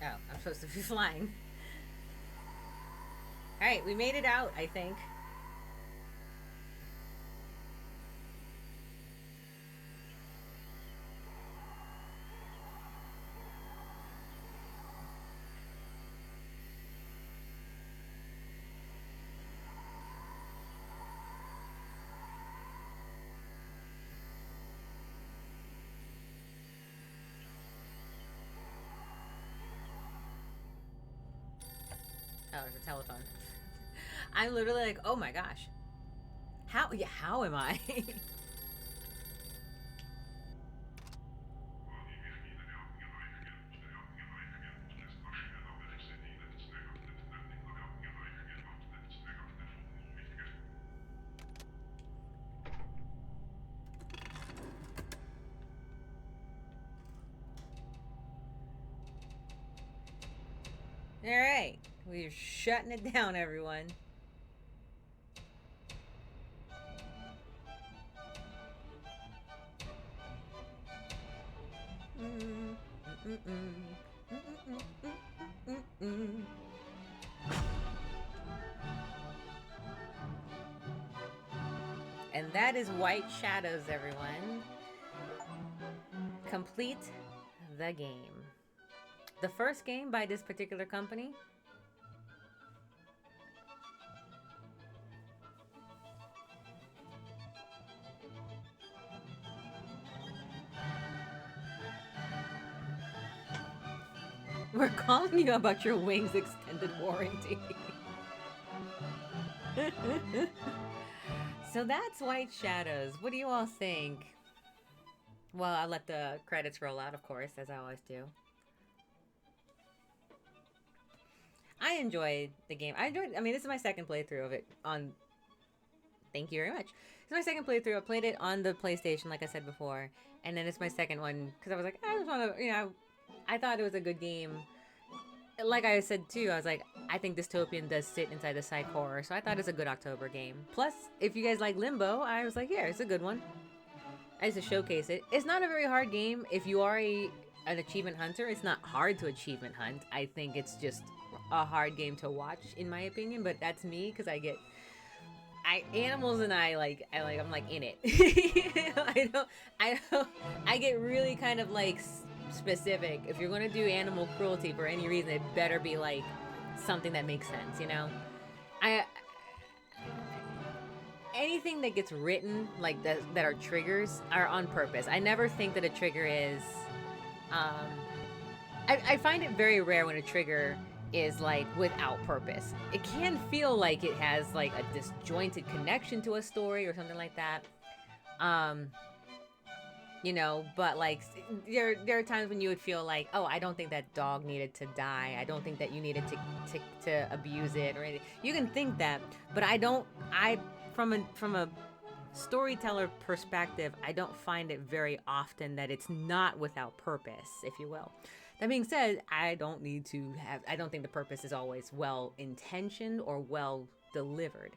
Oh, I'm supposed to be flying. All right, we made it out, I think. Oh, it's a telephone. I'm literally like, oh my gosh. How? Yeah, how am I? All right, we're shutting it down, everyone. And that is White Shadows, everyone. Complete the game. The first game by this particular company. We're calling you about your wings extended warranty. So that's White Shadows. What do you all think? Well, I'll let the credits roll out, of course, as I always do. I enjoyed the game. I mean, this is my second playthrough of it on. Thank you very much. It's my second playthrough. I played it on the PlayStation, like I said before, and then it's my second one because I was like, I just want to, I thought it was a good game. Like I said too, I was like, I think Dystopian does sit inside the psych horror, so I thought it's a good October game. Plus, if you guys like Limbo, I was like, yeah, it's a good one. I used to showcase it. It's not a very hard game. If you are an achievement hunter, it's not hard to achievement hunt. I think it's just a hard game to watch, in my opinion. But that's me because animals and I'm like in it. I get really kind of like specific. If you're gonna do animal cruelty for any reason, it better be like something that makes sense, I anything that gets written like that are triggers are on purpose. I never think that a trigger is um I find it very rare when a trigger is like without purpose. It can feel like it has like a disjointed connection to a story or something like that. Um but like there are times when you would feel like, oh, I don't think that dog needed to die. I don't think that you needed to abuse it or anything. You can think that, but I from a storyteller perspective, I don't find it very often that it's not without purpose, if you will. That being said, I don't think the purpose is always well intentioned or well delivered.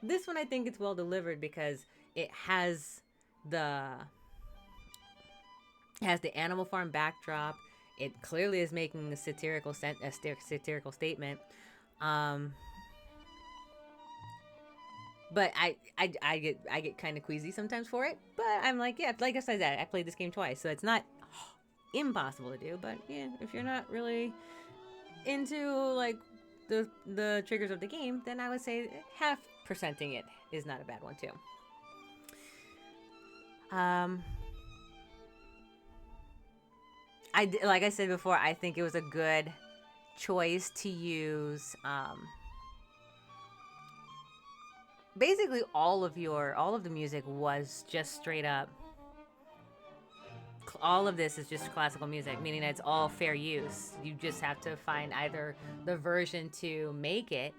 This one, I think it's well delivered because it has the Animal Farm backdrop. It clearly is making a satirical statement. But I get kind of queasy sometimes for it. But I'm like, yeah, like I said, I played this game twice, so it's not impossible to do. But yeah, if you're not really into like the triggers of the game, then I would say half percenting it is not a bad one too. Like I said before, I think it was a good choice to use basically all of the music was just straight up. All of this is just classical music, meaning that it's all fair use. You just have to find either the version to make it,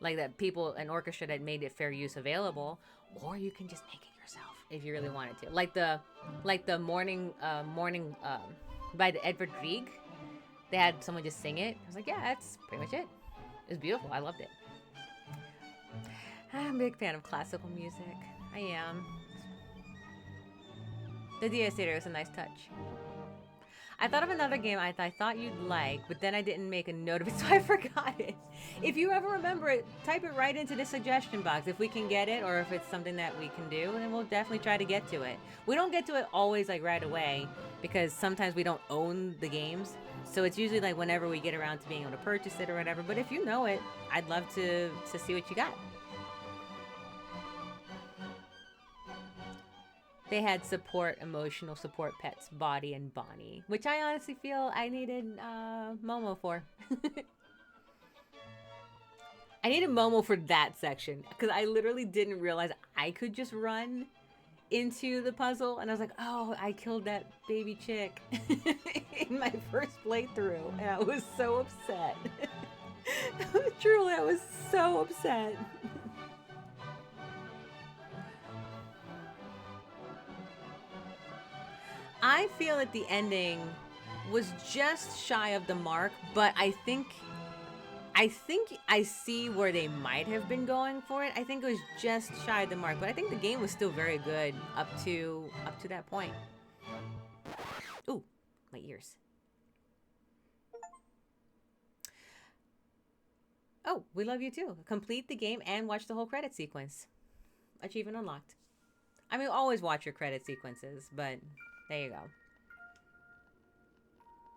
like that people, an orchestra that made it fair use available, or you can just make it yourself if you really wanted to. Like the morning by the Edvard Grieg, they had someone just sing it. I was like, yeah, that's pretty much it. It was beautiful. I loved it. I'm a big fan of classical music. I am. The Devastator was a nice touch. I thought of another game I thought you'd like, but then I didn't make a note of it, so I forgot it. If you ever remember it, type it right into the suggestion box if we can get it, or if it's something that we can do, and we'll definitely try to get to it. We don't get to it always like right away, because sometimes we don't own the games. So it's usually like whenever we get around to being able to purchase it or whatever. But if you know it, I'd love to see what you got. They had support, emotional support pets, Body and Bonnie, which I honestly feel I needed Momo for. I needed Momo for that section because I literally didn't realize I could just run into the puzzle, and I was like, oh, I killed that baby chick in my first playthrough, and I was so upset. Truly, I was so upset. I feel that the ending was just shy of the mark, but I think I see where they might have been going for it. I think it was just shy of the mark, but I think the game was still very good up to that point. Ooh, my ears. Oh, we love you too. Complete the game and watch the whole credit sequence. Achievement unlocked. I mean, always watch your credit sequences, but there you go.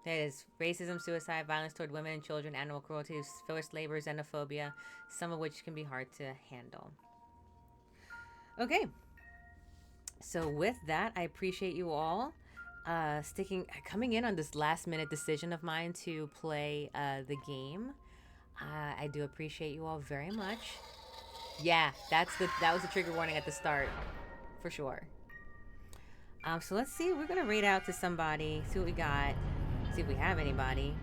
There is racism, suicide, violence toward women and children, animal cruelty, forced labor, xenophobia, some of which can be hard to handle. Okay. So with that, I appreciate you all coming in on this last minute decision of mine to play the game. I do appreciate you all very much. Yeah, that was the trigger warning at the start, for sure. So let's see. We're gonna raid out to somebody. See what we got. See if we have anybody.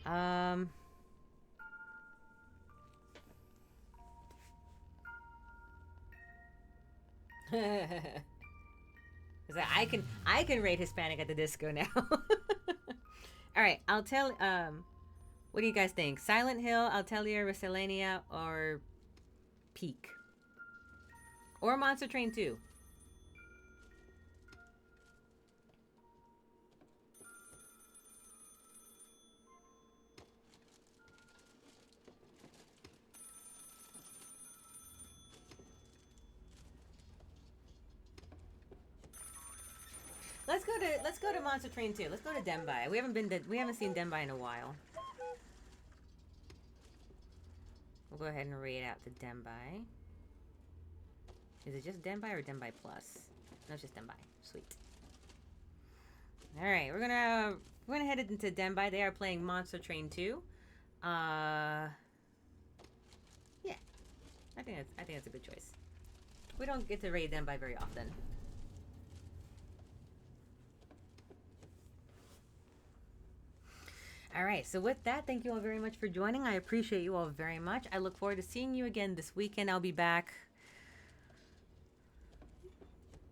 Cause I can rate Hispanic at the disco now. All right, I'll tell. What do you guys think? Silent Hill, Altalia, Miscellanea, or Peak, or Monster Train 2? Let's go to Monster Train 2. Let's go to Denbai. We haven't seen Denbai in a while. We'll go ahead and raid out to Denbai. Is it just Denbai or Denbai Plus? No, it's just Denbai. Sweet. All right, we're gonna head into Denbai. They are playing Monster Train 2. Yeah, I think that's a good choice. We don't get to raid Denbai very often. All right, so with that, thank you all very much for joining. I appreciate you all very much. I look forward to seeing you again this weekend. I'll be back.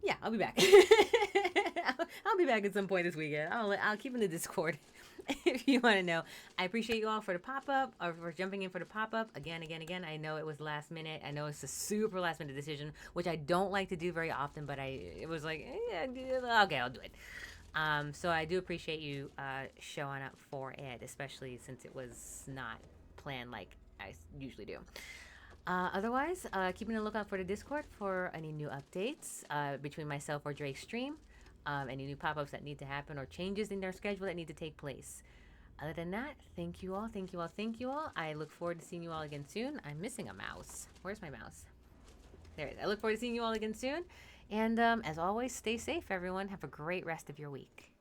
Yeah, I'll be back. I'll be back at some point this weekend. I'll keep in the Discord if you want to know. I appreciate you all for the pop-up, or for jumping in for the pop-up. Again. I know it was last minute. I know it's a super last minute decision, which I don't like to do very often, but it was like, okay, I'll do it. So I do appreciate you showing up for it, especially since it was not planned like I usually do. Otherwise, keeping a lookout for the Discord for any new updates between myself or Drake's stream, any new pop-ups that need to happen, or changes in their schedule that need to take place. Other than that, thank you all. I look forward to seeing you all again soon. I'm missing a mouse. Where's my mouse? There it is. I look forward to seeing you all again soon. And as always, stay safe, everyone. Have a great rest of your week.